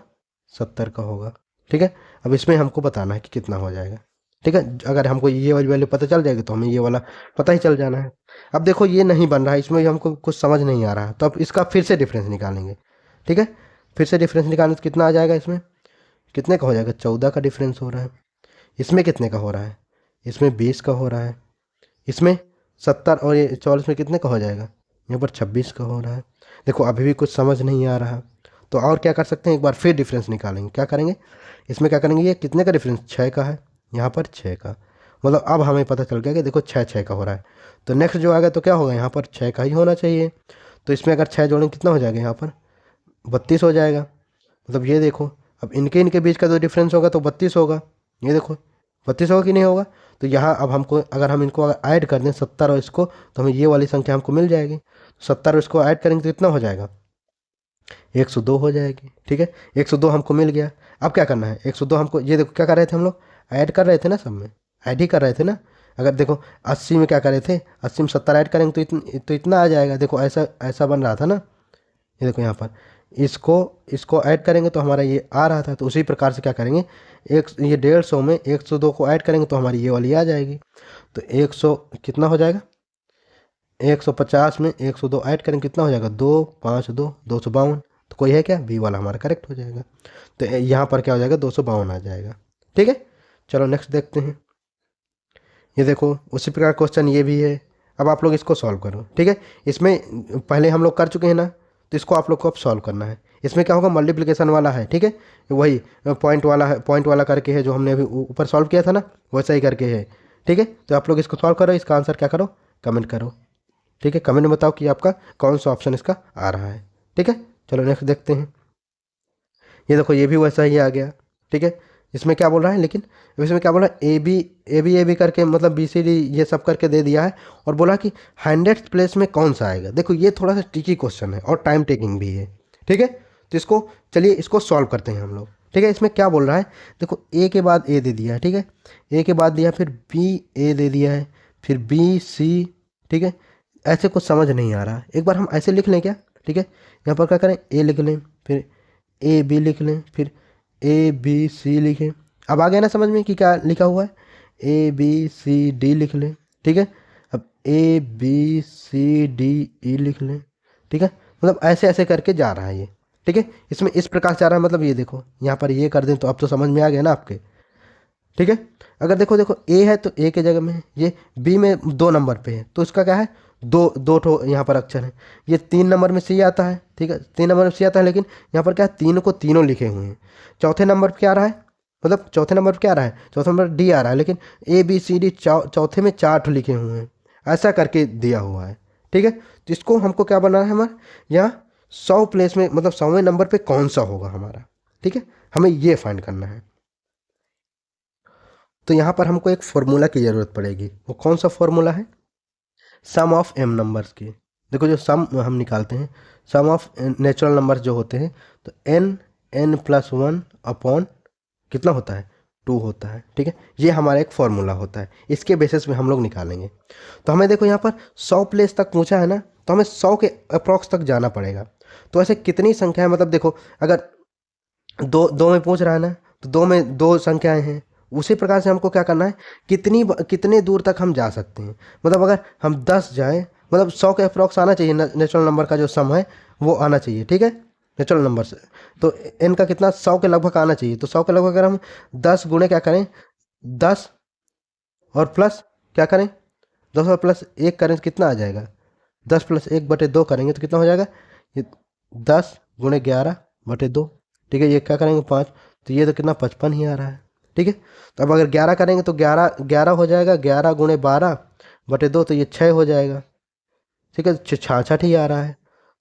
70 का होगा। ठीक है, अब इसमें हमको बताना है कि कितना हो जाएगा। ठीक है, अगर हमको ये वाली वैल्यू पता चल जाएगी तो हमें ये वाला पता ही चल जाना है। अब देखो ये नहीं बन रहा है, इसमें हमको कुछ समझ नहीं आ रहा है, तो अब इसका फिर से डिफरेंस निकालेंगे। ठीक है, फिर से डिफरेंस निकालने से कितना आ जाएगा, इसमें कितने का हो जाएगा, 14 का डिफरेंस हो रहा है। इसमें कितने का हो रहा है, इसमें 20 का हो रहा है। इसमें 70 और ये 44 में कितने का हो जाएगा, यहाँ पर 26 का हो रहा है। देखो अभी भी कुछ समझ नहीं आ रहा, तो और क्या कर सकते हैं, एक बार फिर डिफरेंस निकालेंगे। क्या करेंगे, इसमें क्या करेंगे, ये कितने का डिफरेंस, 6 का है, यहाँ पर 6 का। मतलब अब हमें पता चल गया कि देखो 6 का हो रहा है। तो नेक्स्ट जो आएगा तो क्या होगा, यहाँ पर 6 का ही होना चाहिए। तो इसमें अगर 6 जोड़ेंगे कितना हो जाएगा, यहाँ पर 32 हो जाएगा। मतलब ये देखो, अब इनके इनके बीच का जो डिफरेंस होगा तो 32 होगा। ये देखो 32 होगा कि नहीं होगा। तो यहाँ अब हमको, अगर हम इनको अगर ऐड कर दें 70 और इसको, तो हमें ये वाली संख्या हमको मिल जाएगी। 70 और इसको ऐड करेंगे तो कितना हो जाएगा, 102 हो जाएगी। ठीक है, 102 हमको मिल गया। अब क्या करना है, 102 हमको, ये देखो क्या कर रहे थे हम लोग, ऐड कर रहे थे ना, सब में ऐड ही कर रहे थे ना। अगर देखो 80 में क्या कर रहे थे, 80 में 70 ऐड करेंगे तो इतना आ जाएगा। देखो ऐसा ऐसा बन रहा था ना, ये देखो यहाँ पर इसको इसको ऐड करेंगे तो हमारा ये आ रहा था। तो उसी प्रकार से क्या करेंगे, ये 150 में 102 को ऐड करेंगे तो हमारी ये वाली आ जाएगी। तो 100 कितना हो जाएगा, 150 में 102 ऐड करेंगे कितना हो जाएगा, 2 5 2 252। तो कोई है क्या, बी वाला हमारा करेक्ट हो जाएगा। तो यहाँ पर क्या हो जाएगा, 252 आ जाएगा। ठीक है, चलो नेक्स्ट देखते हैं। ये देखो उसी प्रकार क्वेश्चन ये भी है। अब आप लोग इसको सॉल्व करो। ठीक है, इसमें पहले हम लोग कर चुके हैं ना, तो इसको आप लोग को अब सॉल्व करना है। इसमें क्या होगा, मल्टीप्लिकेशन वाला है। ठीक है, वही पॉइंट वाला है, पॉइंट वाला करके है जो हमने अभी ऊपर सॉल्व किया था ना, वैसा ही करके है। ठीक है, तो आप लोग इसको सॉल्व करो, इसका आंसर क्या करो, कमेंट करो। ठीक है, कमेंट में बताओ कि आपका कौन सा ऑप्शन इसका आ रहा है। ठीक है, चलो नेक्स्ट देखते हैं। ये देखो ये भी वैसा ही आ गया। ठीक है, इसमें क्या बोल रहा है, लेकिन इसमें क्या बोल रहा है, ए बी करके मतलब बी सी डी ये सब करके दे दिया है, और बोला कि 100th प्लेस में कौन सा आएगा। देखो ये थोड़ा सा ट्रिकी क्वेश्चन है और टाइम टेकिंग भी है। ठीक है, तो इसको चलिए इसको सॉल्व करते हैं हम लोग। ठीक है, इसमें क्या बोल रहा है, देखो ए के बाद ए दे दिया है। ठीक है, ए के बाद दिया, फिर बी ए दे दिया है, फिर बी सी। ठीक है, ऐसे कुछ समझ नहीं आ रहा, एक बार हम ऐसे लिख लें क्या। ठीक है, यहाँ पर क्या करें, ए लिख लें, फिर ए बी लिख लें, फिर ए बी सी लिखें। अब आ गया ना समझ में कि क्या लिखा हुआ है, ए बी सी डी लिख लें। ठीक है, अब ए बी सी डी ई लिख लें। ठीक है, मतलब ऐसे ऐसे करके जा रहा है ये। ठीक है, इसमें इस प्रकार से आ रहा है, मतलब ये देखो यहाँ पर ये कर दें तो अब तो समझ में आ गया ना आपके। ठीक है, अगर देखो देखो ए है तो ए के जगह में है, ये बी में 2 नंबर पे है तो इसका क्या है, दो दो ठो यहाँ पर अक्षर है। ये 3 नंबर में सी आता है। ठीक है, 3 नंबर में सी आता है, लेकिन यहाँ पर क्या है, तीनों को तीनों लिखे हुए हैं। चौथे नंबर पर क्या आ रहा है, मतलब चौथे नंबर पर क्या आ रहा है, चौथे नंबर डी आ रहा है, लेकिन ए बी सी डी चौथे में 4 ठो लिखे हुए हैं। ऐसा करके दिया हुआ है। ठीक है। तो इसको हमको क्या बनाना है, हमारा यहाँ 100 प्लेस में मतलब 100वें नंबर पे कौन सा होगा हमारा, ठीक है, हमें ये फाइंड करना है। तो यहाँ पर हमको एक फॉर्मूला की ज़रूरत पड़ेगी। वो कौन सा फॉर्मूला है, सम ऑफ एम नंबर्स की। देखो जो सम हम निकालते हैं, सम ऑफ नेचुरल नंबर्स जो होते हैं, तो एन प्लस वन अपॉन कितना होता है, 2 होता है, ठीक है। ये हमारा एक फॉर्मूला होता है, इसके बेसिस में हम लोग निकालेंगे। तो हमें देखो यहाँ पर 100 प्लेस तक पूछा है ना, तो हमें 100 के अप्रॉक्स तक जाना पड़ेगा। तो ऐसे कितनी संख्या है, मतलब देखो अगर दो में पूछ रहा है ना, तो दो में दो संख्याएं हैं, उसी प्रकार से हमको क्या करना है, कितने दूर तक हम जा सकते हैं। मतलब अगर हम 10 जाएं, मतलब 100 के अप्रॉक्स आना चाहिए, नेचुरल नंबर का जो सम है वो आना चाहिए, ठीक है, नेचुरल नंबर से। तो एन का कितना 100 के लगभग आना चाहिए। तो 100 के लगभग अगर हम 10 गुणे क्या करें, 10 और प्लस क्या करें, 10 और प्लस 1 करें तो कितना आ जाएगा, 10 प्लस 1/2 करेंगे तो कितना हो जाएगा, ये 10 गुणे 11/2, ठीक है। ये क्या करेंगे 5, तो ये तो कितना 55 ही आ रहा है, ठीक है। तो अब अगर 11 करेंगे तो 11 हो जाएगा, 11 गुणे 12/2 तो ये 6 हो जाएगा, ठीक है। 66 ही आ रहा है।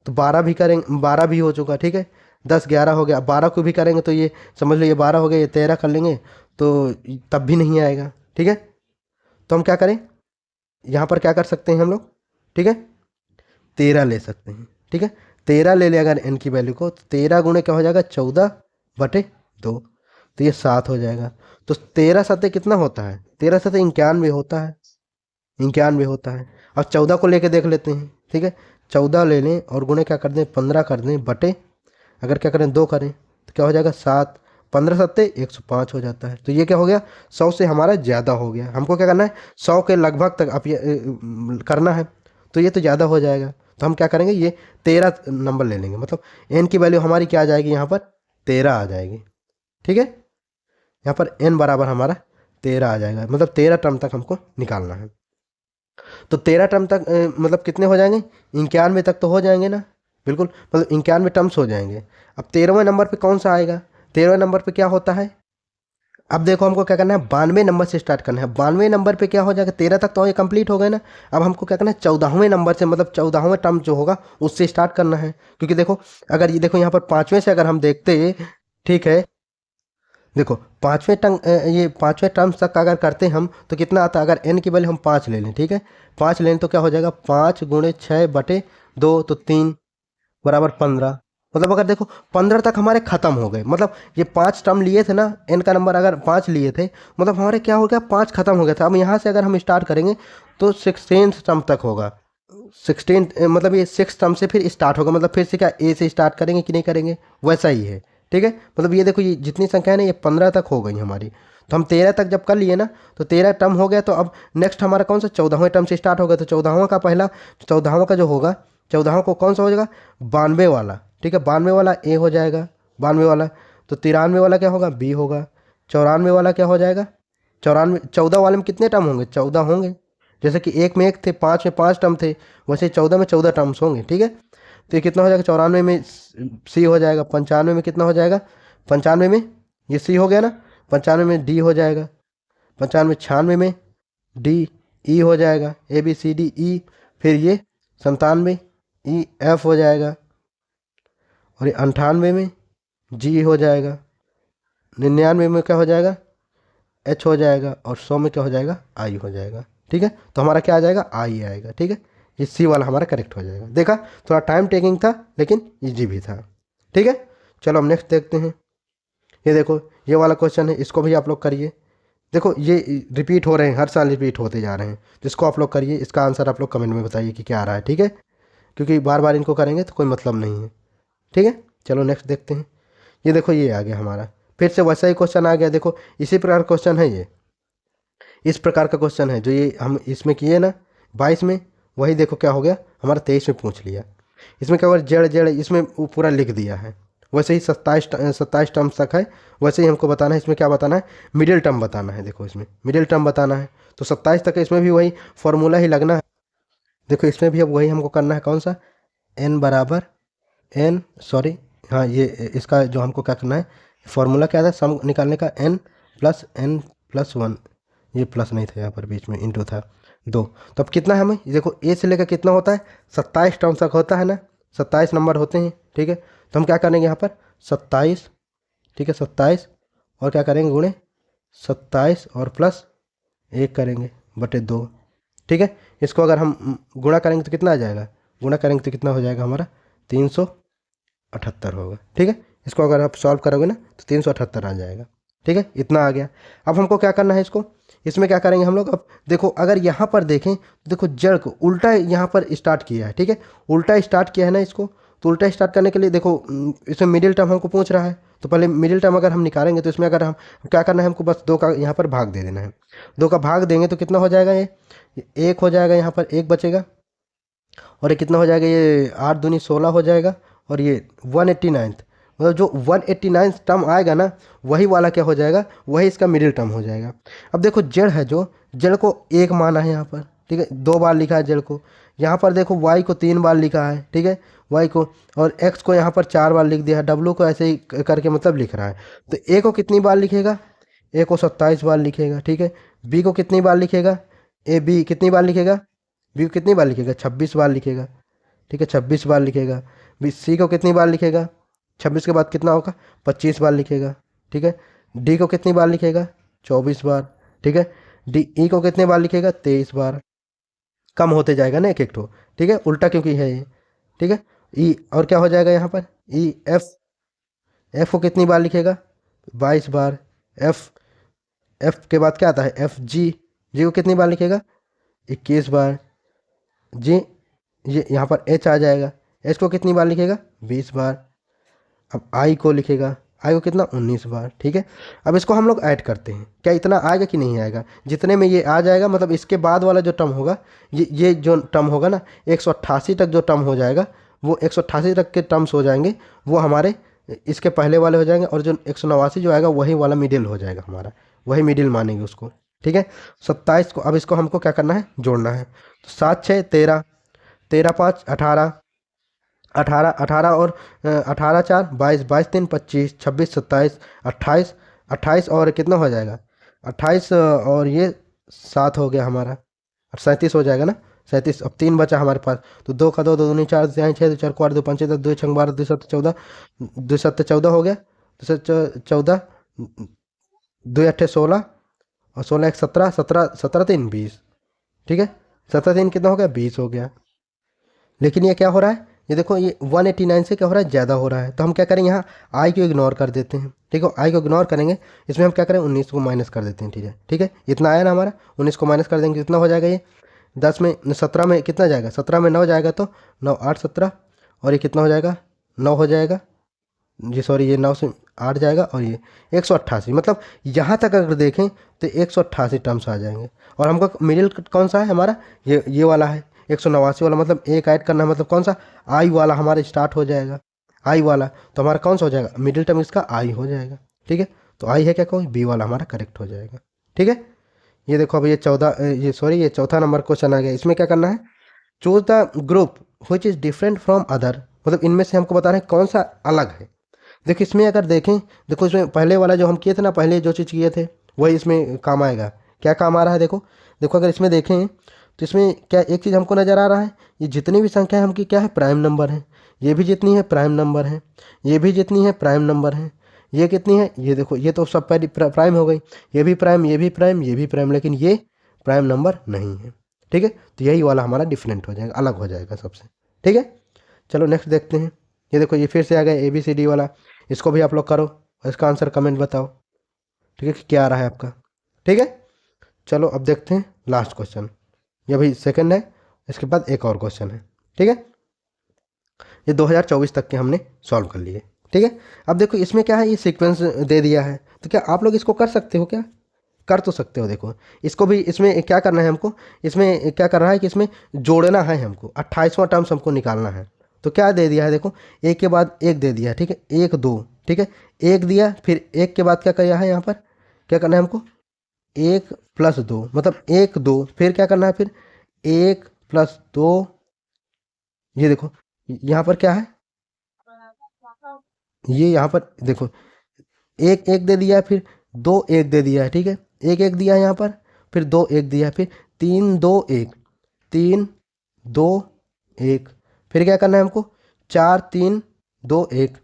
तो 12 भी करेंगे, 12 भी हो चुका, ठीक है। 10 11 हो गया, 12 को भी करेंगे तो ये समझ लो ये 12 हो गया, ये 13 कर लेंगे तो तब भी नहीं आएगा, ठीक है। तो हम क्या करें, यहाँ पर क्या कर सकते हैं हम लोग, ठीक है, 13 ले सकते हैं, ठीक है। 13 ले लिया अगर एन की वैल्यू को, तो 13 गुणे क्या हो जाएगा, 14/2, तो ये 7 हो जाएगा। तो 13 सत्ते कितना होता है, 13 सत्ते 91 होता है, 91 होता है। अब 14 को लेके देख लेते हैं, ठीक है। 14 ले लें और गुणे क्या कर दें, 15 कर दें, बटे अगर क्या करें 2 करें तो क्या हो जाएगा 7, 15 सत्ते 105 हो जाता है। तो ये क्या हो गया, 100 से हमारा ज़्यादा हो गया। हमको क्या करना है, 100 के लगभग तक आप ये करना है, तो ये तो ज़्यादा हो जाएगा। तो हम क्या करेंगे, ये 13 नंबर ले लेंगे, मतलब एन की वैल्यू हमारी क्या आ जाएगी, यहाँ पर 13 आ जाएगी, ठीक है। यहाँ पर एन बराबर हमारा 13 आ जाएगा, मतलब 13 टर्म तक हमको निकालना है। तो 13 टर्म तक मतलब कितने हो जाएंगे, 91 तक तो हो जाएंगे ना, बिल्कुल, मतलब 91 टर्म्स हो जाएंगे। अब 13वें नंबर पे कौन सा आएगा, 13वें नंबर पे क्या होता है, अब देखो हमको क्या करना है, 92 नंबर से स्टार्ट करना है। 92 नंबर पे क्या हो जाएगा, 13 तक तो ये कंप्लीट हो गए ना। अब हमको क्या करना है, 14वें नंबर से, मतलब 14वें टर्म जो होगा उससे स्टार्ट करना है। क्योंकि देखो अगर ये देखो यहाँ पर 5वें से अगर हम देखते, ठीक है, देखो 5वें टर्म्स तक अगर करते हम तो कितना आता है, अगर एन की वैल्यू हम 5 ले लें, ठीक है, 5 लें तो क्या हो जाएगा, 5 गुणे 6/2 तो 3 बराबर 15। मतलब अगर देखो 15 तक हमारे ख़त्म हो गए, मतलब ये 5 टर्म लिए थे ना, एन का नंबर अगर 5 लिए थे, मतलब हमारे क्या हो गया, 5 ख़त्म हो गया था। अब यहाँ से अगर हम स्टार्ट करेंगे तो 16th टर्म तक होगा, 16 मतलब ये 6 टर्म से फिर स्टार्ट होगा, मतलब फिर से क्या ए से स्टार्ट करेंगे कि नहीं करेंगे, वैसा ही है, ठीक है। मतलब ये देखो ये जितनी संख्या है ना, ये 15 तक हो गई हमारी। तो हम 13 तक जब कर लिए ना, तो 13 टर्म हो गया। तो अब नेक्स्ट हमारा कौन सा, 14वें टर्म से स्टार्ट होगा। तो 14वां का पहला, 14वां का जो होगा, 14वां को कौन सा हो जाएगा, 92 वाला, ठीक है, 92 वाला ए हो जाएगा, 92 वाला। तो 93 वाला क्या होगा, बी होगा। 94 वाला क्या हो जाएगा, 94, 14 वाले में कितने टर्म होंगे, 14 होंगे। जैसे कि एक में एक थे, 5 में 5 टर्म थे, वैसे 14 में 14 टर्म्स होंगे, ठीक है। तो ये कितना हो जाएगा, 94 में सी हो जाएगा, 95 में कितना हो जाएगा, 95 में ये सी हो गया ना, 95 में डी हो जाएगा, 95, 96 में डी ई हो जाएगा, ए बी सी डी ई। फिर ये 97 ई एफ हो जाएगा, और ये 98 में जी हो जाएगा, 99 में क्या हो जाएगा, एच हो जाएगा, और 100 में क्या हो जाएगा, आई हो जाएगा, ठीक है। तो हमारा क्या आ जाएगा, आई आएगा, ठीक है। ये सी वाला हमारा करेक्ट हो जाएगा। देखा, थोड़ा टाइम टेकिंग था लेकिन इजी भी था, ठीक है। चलो हम नेक्स्ट देखते हैं। ये देखो ये वाला क्वेश्चन है, इसको भी आप लोग करिए। देखो ये रिपीट हो रहे हैं, हर साल रिपीट होते जा रहे हैं, जिसको आप लोग करिए। इसका आंसर आप लोग कमेंट में बताइए कि क्या आ रहा है, ठीक है, क्योंकि बार बार इनको करेंगे तो कोई मतलब नहीं है, ठीक है। चलो नेक्स्ट देखते हैं। ये देखो ये आ गया हमारा, फिर से वैसा ही क्वेश्चन आ गया। देखो इसी प्रकार क्वेश्चन है, ये इस प्रकार का क्वेश्चन है जो ये हम इसमें किए ना 22 में, वही देखो क्या हो गया हमारा 23 में पूछ लिया। इसमें क्या हुआ, जड़ जड़ इसमें वो पूरा लिख दिया है। वैसे ही 27 टर्म्स तक है, वैसे ही हमको बताना है। इसमें क्या बताना है, मिडिल टर्म बताना है। देखो इसमें मिडिल टर्म बताना है, तो 27 तक है, इसमें भी वही फॉर्मूला ही लगना है। देखो इसमें भी अब वही हमको करना है, कौन सा, एन बराबर एन, सॉरी हाँ, ये इसका जो हमको क्या करना है, फॉर्मूला क्या था सम निकालने का, एन प्लस 1, ये प्लस नहीं था यहाँ पर, बीच में इंटू था 2। तो अब कितना है हमें, ये देखो ए से लेकर कितना होता है, 27 टर्म्स तक होता है ना, 27 नंबर होते हैं, ठीक है। तो हम क्या करेंगे यहाँ पर 27, ठीक है 27 और क्या करेंगे गुणे 27 और प्लस 1 करेंगे बटे 2, ठीक है। इसको अगर हम गुणा करेंगे तो कितना आ जाएगा, गुणा करेंगे तो कितना हो जाएगा हमारा 378 होगा, ठीक है। इसको अगर आप सॉल्व करोगे ना तो 378 आ जाएगा, ठीक है। इतना आ गया। अब हमको क्या करना है इसको, इसमें क्या करेंगे हम लोग, अब देखो अगर यहाँ पर देखें तो देखो जड़ को उल्टा यहाँ पर स्टार्ट किया है, ठीक है, उल्टा स्टार्ट किया है ना इसको। तो उल्टा स्टार्ट करने के लिए देखो इसमें मिडिल टर्म हमको पूछ रहा है, तो पहले मिडिल टर्म अगर हम निकालेंगे तो इसमें अगर हम क्या करना है, हमको बस 2 का यहाँ पर भाग दे देना है। 2 का भाग देंगे तो कितना हो जाएगा, ये 1 हो जाएगा, यहाँ पर 1 बचेगा, और ये कितना हो जाएगा, ये 8 दूनी 16 हो जाएगा, और ये 189, मतलब जो 189 टर्म आएगा ना वही वाला क्या हो जाएगा, वही इसका मिडिल टर्म हो जाएगा। अब देखो जड़ है, जो जड़ को 1 माना है यहाँ पर, ठीक है, 2 बार लिखा है जड़ को। यहाँ पर देखो y को 3 बार लिखा है, ठीक है, y को, और x को यहाँ पर 4 बार लिख दिया है, w को ऐसे ही करके मतलब लिख रहा है। तो a को कितनी बार लिखेगा, a को 27 बार लिखेगा, ठीक है। b को कितनी बार लिखेगा, b कितनी बार लिखेगा, b को कितनी बार लिखेगा 26 बार लिखेगा, ठीक है, 26 बार लिखेगा। सी को कितनी बार लिखेगा, 26 के बाद कितना होगा 25 बार लिखेगा, ठीक है। डी को कितनी बार लिखेगा 24 बार, ठीक है। डी ई को कितने बार लिखेगा 23 बार। कम होते जाएगा ना एक एक ठो, ठीक है, उल्टा क्योंकि है ये, ठीक है। ई और क्या हो जाएगा यहाँ पर ई एफ, एफ को कितनी बार लिखेगा 22 बार। एफ, एफ के बाद क्या आता है एफ जी, जी को कितनी बार लिखेगा 21 बार। जी ये यहाँ पर एच आ जाएगा, एच को कितनी बार लिखेगा 20 बार। अब आई को लिखेगा, आई को कितना 19 बार, ठीक है। अब इसको हम लोग ऐड करते हैं, क्या इतना आएगा कि नहीं आएगा, जितने में ये आ जाएगा मतलब इसके बाद वाला जो टर्म होगा, ये जो टर्म होगा ना 188 तक जो टर्म हो जाएगा, वो 188 तक के टर्म्स हो जाएंगे, वो हमारे इसके पहले वाले हो जाएंगे, और जो 189 जो आएगा वही वाला मिडिल हो जाएगा हमारा, वही मिडिल मानेंगे उसको, ठीक है। 27 को अब इसको हमको क्या करना है, जोड़ना है। तो 7 6 13, 13 5 18, 18 18 और 18 4 22, 22 3 25, 26 27 28, 28 और कितना हो जाएगा 28, और ये 7 हो गया हमारा, 37 हो जाएगा ना, 37। अब 3 बचा हमारे पास, तो 2 का 2 2 दूनी 4 6 6 4 4 2 5 2 2 6 12 2 7 14, 2 7 14 हो गया, 2 14, 2 8 16, और 16 1 17, 17 17 3 20, ठीक है। 17 3 कितना हो गया 20 हो गया। लेकिन ये क्या हो रहा है, ये देखो ये 189 से क्या हो रहा है ज़्यादा हो रहा है, तो हम क्या करेंगे यहाँ आई को इग्नोर कर देते हैं, ठीक है। आई को इग्नोर करेंगे, इसमें हम क्या करें 19 को माइनस कर देते हैं, ठीक है, ठीक है। इतना आया ना हमारा, 19 को माइनस कर देंगे कितना हो जाएगा, ये 10 में 17 में कितना जाएगा, 17 में 9 जाएगा, तो 9 8 17, और ये कितना हो जाएगा 9 हो जाएगा जी, सॉरी ये 9 से 8 जाएगा, और ये 188, मतलब यहाँ तक अगर देखें तो 188 टर्म्स आ जाएंगे। और हमको मिडिल कौन सा है हमारा, ये वाला है 189 वाला, मतलब एक ऐड करना है, मतलब कौन सा आई वाला हमारा स्टार्ट हो जाएगा, आई वाला, तो हमारा कौन सा हो जाएगा मिडिल टर्म इसका आई हो जाएगा, ठीक है। तो आई है क्या, कोई बी वाला हमारा करेक्ट हो जाएगा, ठीक है। ये देखो अब ये 14, ये सॉरी ये चौथा नंबर क्वेश्चन आ गया। इसमें क्या करना है, choose the group which is different from other, मतलब इनमें से हमको बता रहे हैं कौन सा अलग है। देखो इसमें अगर देखें, देखो इसमें पहले वाला जो हम किए थे ना, पहले जो चीज़ किए थे वही इसमें काम आएगा। क्या काम आ रहा है, देखो देखो अगर इसमें देखें तो इसमें क्या एक चीज़ हमको नज़र आ रहा है, ये जितनी भी संख्या है हमकी क्या है प्राइम नंबर है, ये भी जितनी है प्राइम नंबर है, ये भी जितनी है प्राइम नंबर है, ये कितनी है, ये देखो ये तो सब पहली प्राइम हो गई, ये भी प्राइम, ये भी प्राइम, ये भी प्राइम, लेकिन ये प्राइम नंबर नहीं है, ठीक है। तो यही वाला हमारा डिफरेंट हो जाएगा, अलग हो जाएगा सबसे, ठीक है। चलो नेक्स्ट देखते हैं। ये देखो ये फिर से आ गया ABCD वाला, इसको भी आप लोग करो और इसका आंसर कमेंट बताओ, ठीक है, कि क्या आ रहा है आपका, ठीक है। चलो अब देखते हैं लास्ट क्वेश्चन, ये भाई सेकंड है, इसके बाद एक और क्वेश्चन है, ठीक है। ये 2024 तक के हमने सॉल्व कर लिए, ठीक है। अब देखो इसमें क्या है, ये सीक्वेंस दे दिया है, तो क्या आप लोग इसको कर सकते हो, क्या कर तो सकते हो। देखो इसको भी, इसमें क्या करना है हमको, इसमें क्या कर रहा है कि इसमें जोड़ना है हमको, 28वां टर्म्स हमको निकालना है। तो क्या दे दिया है, देखो एक के बाद एक दे दिया है, ठीक है, 1 2, ठीक है, एक दिया, फिर एक के बाद क्या किया है, यहाँ पर क्या करना है हमको 1 + 2, मतलब 1 2, फिर क्या करना है, फिर 1 + 2, ये देखो यहाँ पर क्या है, ये यहाँ पर देखो 1 1 दे दिया है, फिर 2 1 दे दिया है, ठीक है, 1 1 दिया है यहाँ पर, फिर 2 1 दिया, फिर 3 2 1, 3 2 1, फिर क्या करना है हमको 4 3 2 1,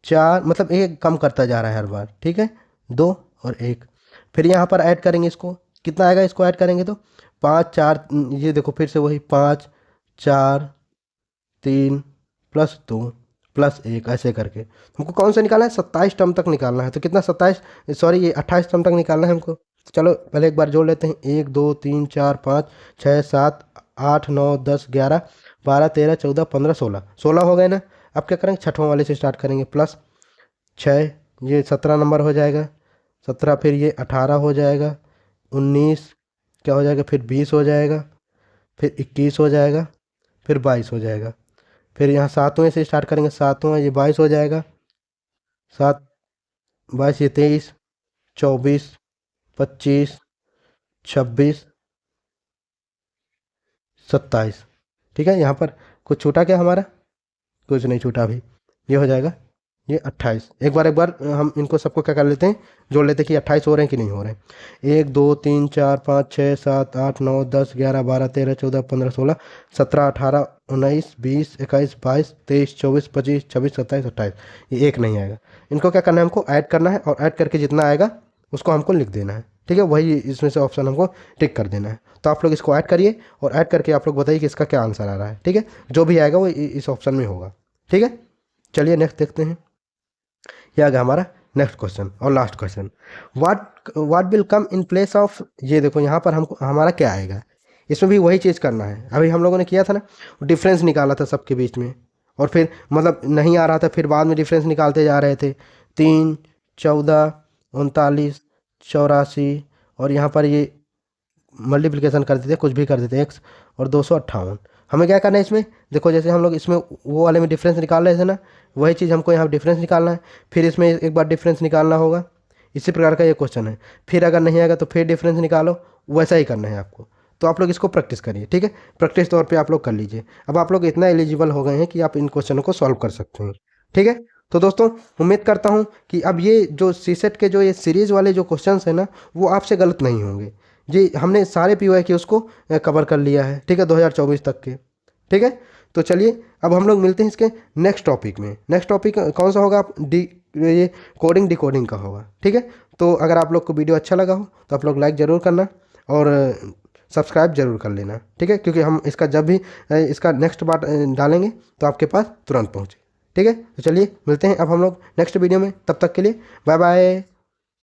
4 मतलब एक कम करता जा रहा है हर बार, ठीक है, 2 और 1। फिर यहाँ पर ऐड करेंगे इसको, कितना आएगा इसको ऐड करेंगे तो 5 4, ये देखो फिर से वही 5 4 3 प्लस 2 प्लस 1, ऐसे करके हमको कौन सा निकालना है 27 टर्म तक निकालना है। तो कितना 27, सॉरी ये 28 टर्म तक निकालना है हमको। चलो पहले एक बार जोड़ लेते हैं, 1 2 3 4 5 6 7 8 9 10 11 12 13 14 15 16, 16 हो गए ना। अब क्या करेंगे छठों वाले से स्टार्ट करेंगे, प्लस 6, ये 17 नंबर हो जाएगा, 17, फिर ये 18 हो जाएगा, 19 क्या हो जाएगा, फिर 20 हो जाएगा, फिर 21 हो जाएगा, फिर 22 हो जाएगा। फिर यहाँ सातवें से स्टार्ट करेंगे, सातवां ये 22 हो जाएगा, 7 22 ये 23 24 25 26 27, ठीक है। यहाँ पर कुछ छूटा क्या हमारा, कुछ नहीं छूटा अभी, ये हो जाएगा ये 28। एक बार हम इनको सबको क्या कर लेते हैं, जोड़ लेते हैं कि 28 हो रहे हैं कि नहीं हो रहे हैं। 1 2 3 4 5 6 7 8 9 10 11 12 13 14 15 16 17 18 19 20 21 22 23 24 25 26 27 28, ये एक नहीं आएगा। इनको क्या करना है, हमको ऐड करना है, और ऐड करके जितना आएगा उसको हमको लिख देना है, ठीक है। वही इसमें से ऑप्शन हमको टिक कर देना है। तो आप लोग इसको ऐड करिए, और ऐड करके आप लोग बताइए कि इसका क्या आंसर आ रहा है, ठीक है। जो भी आएगा वो इस ऑप्शन में होगा, ठीक है। चलिए नेक्स्ट देखते हैं। ये आ गया हमारा नेक्स्ट क्वेश्चन और last question, what will come in place of, ये देखो यहाँ पर हमको हमारा क्या आएगा, इसमें भी वही चीज़ करना है। अभी हम लोगों ने किया था ना, डिफरेंस निकाला था सबके बीच में, और फिर मतलब नहीं आ रहा था, फिर बाद में डिफरेंस निकालते जा रहे थे, 3 14 39 84, और यहाँ पर ये मल्टीप्लिकेशन कर देते, कुछ भी कर देते, एक्स और 258। हमें क्या करना है इसमें, देखो जैसे हम लोग इसमें वो वाले में डिफरेंस निकाल रहे थे ना, वही चीज़ हमको यहाँ डिफरेंस निकालना है, फिर इसमें एक बार डिफरेंस निकालना होगा। इसी प्रकार का ये क्वेश्चन है, फिर अगर नहीं आएगा तो फिर डिफरेंस निकालो, वैसा ही करना है आपको। तो आप लोग इसको प्रैक्टिस करिए, ठीक है, प्रैक्टिस तौर पे आप लोग कर लीजिए। अब आप लोग इतना एलिजिबल हो गए हैं कि आप इन क्वेश्चनों को सॉल्व कर सकते हैं, ठीक है। तो दोस्तों उम्मीद करता हूँ कि अब ये जो सीसेट के जो ये सीरीज़ वाले जो क्वेश्चंस हैं ना, वो आपसे गलत नहीं होंगे जी। हमने सारे पीवाई के उसको कवर कर लिया है, ठीक है, 2024 तक के, ठीक है। तो चलिए अब हम लोग मिलते हैं इसके नेक्स्ट टॉपिक में। नेक्स्ट टॉपिक कौन सा होगा, आप ये कोडिंग डिकोडिंग का होगा, ठीक है। तो अगर आप लोग को वीडियो अच्छा लगा हो तो आप लोग लाइक ज़रूर करना, और सब्सक्राइब जरूर कर लेना, ठीक है, क्योंकि हम इसका जब भी इसका नेक्स्ट पार्ट डालेंगे तो आपके पास तुरंत पहुँचे, ठीक है। तो चलिए मिलते हैं अब हम लोग नेक्स्ट वीडियो में, तब तक के लिए बाय बाय।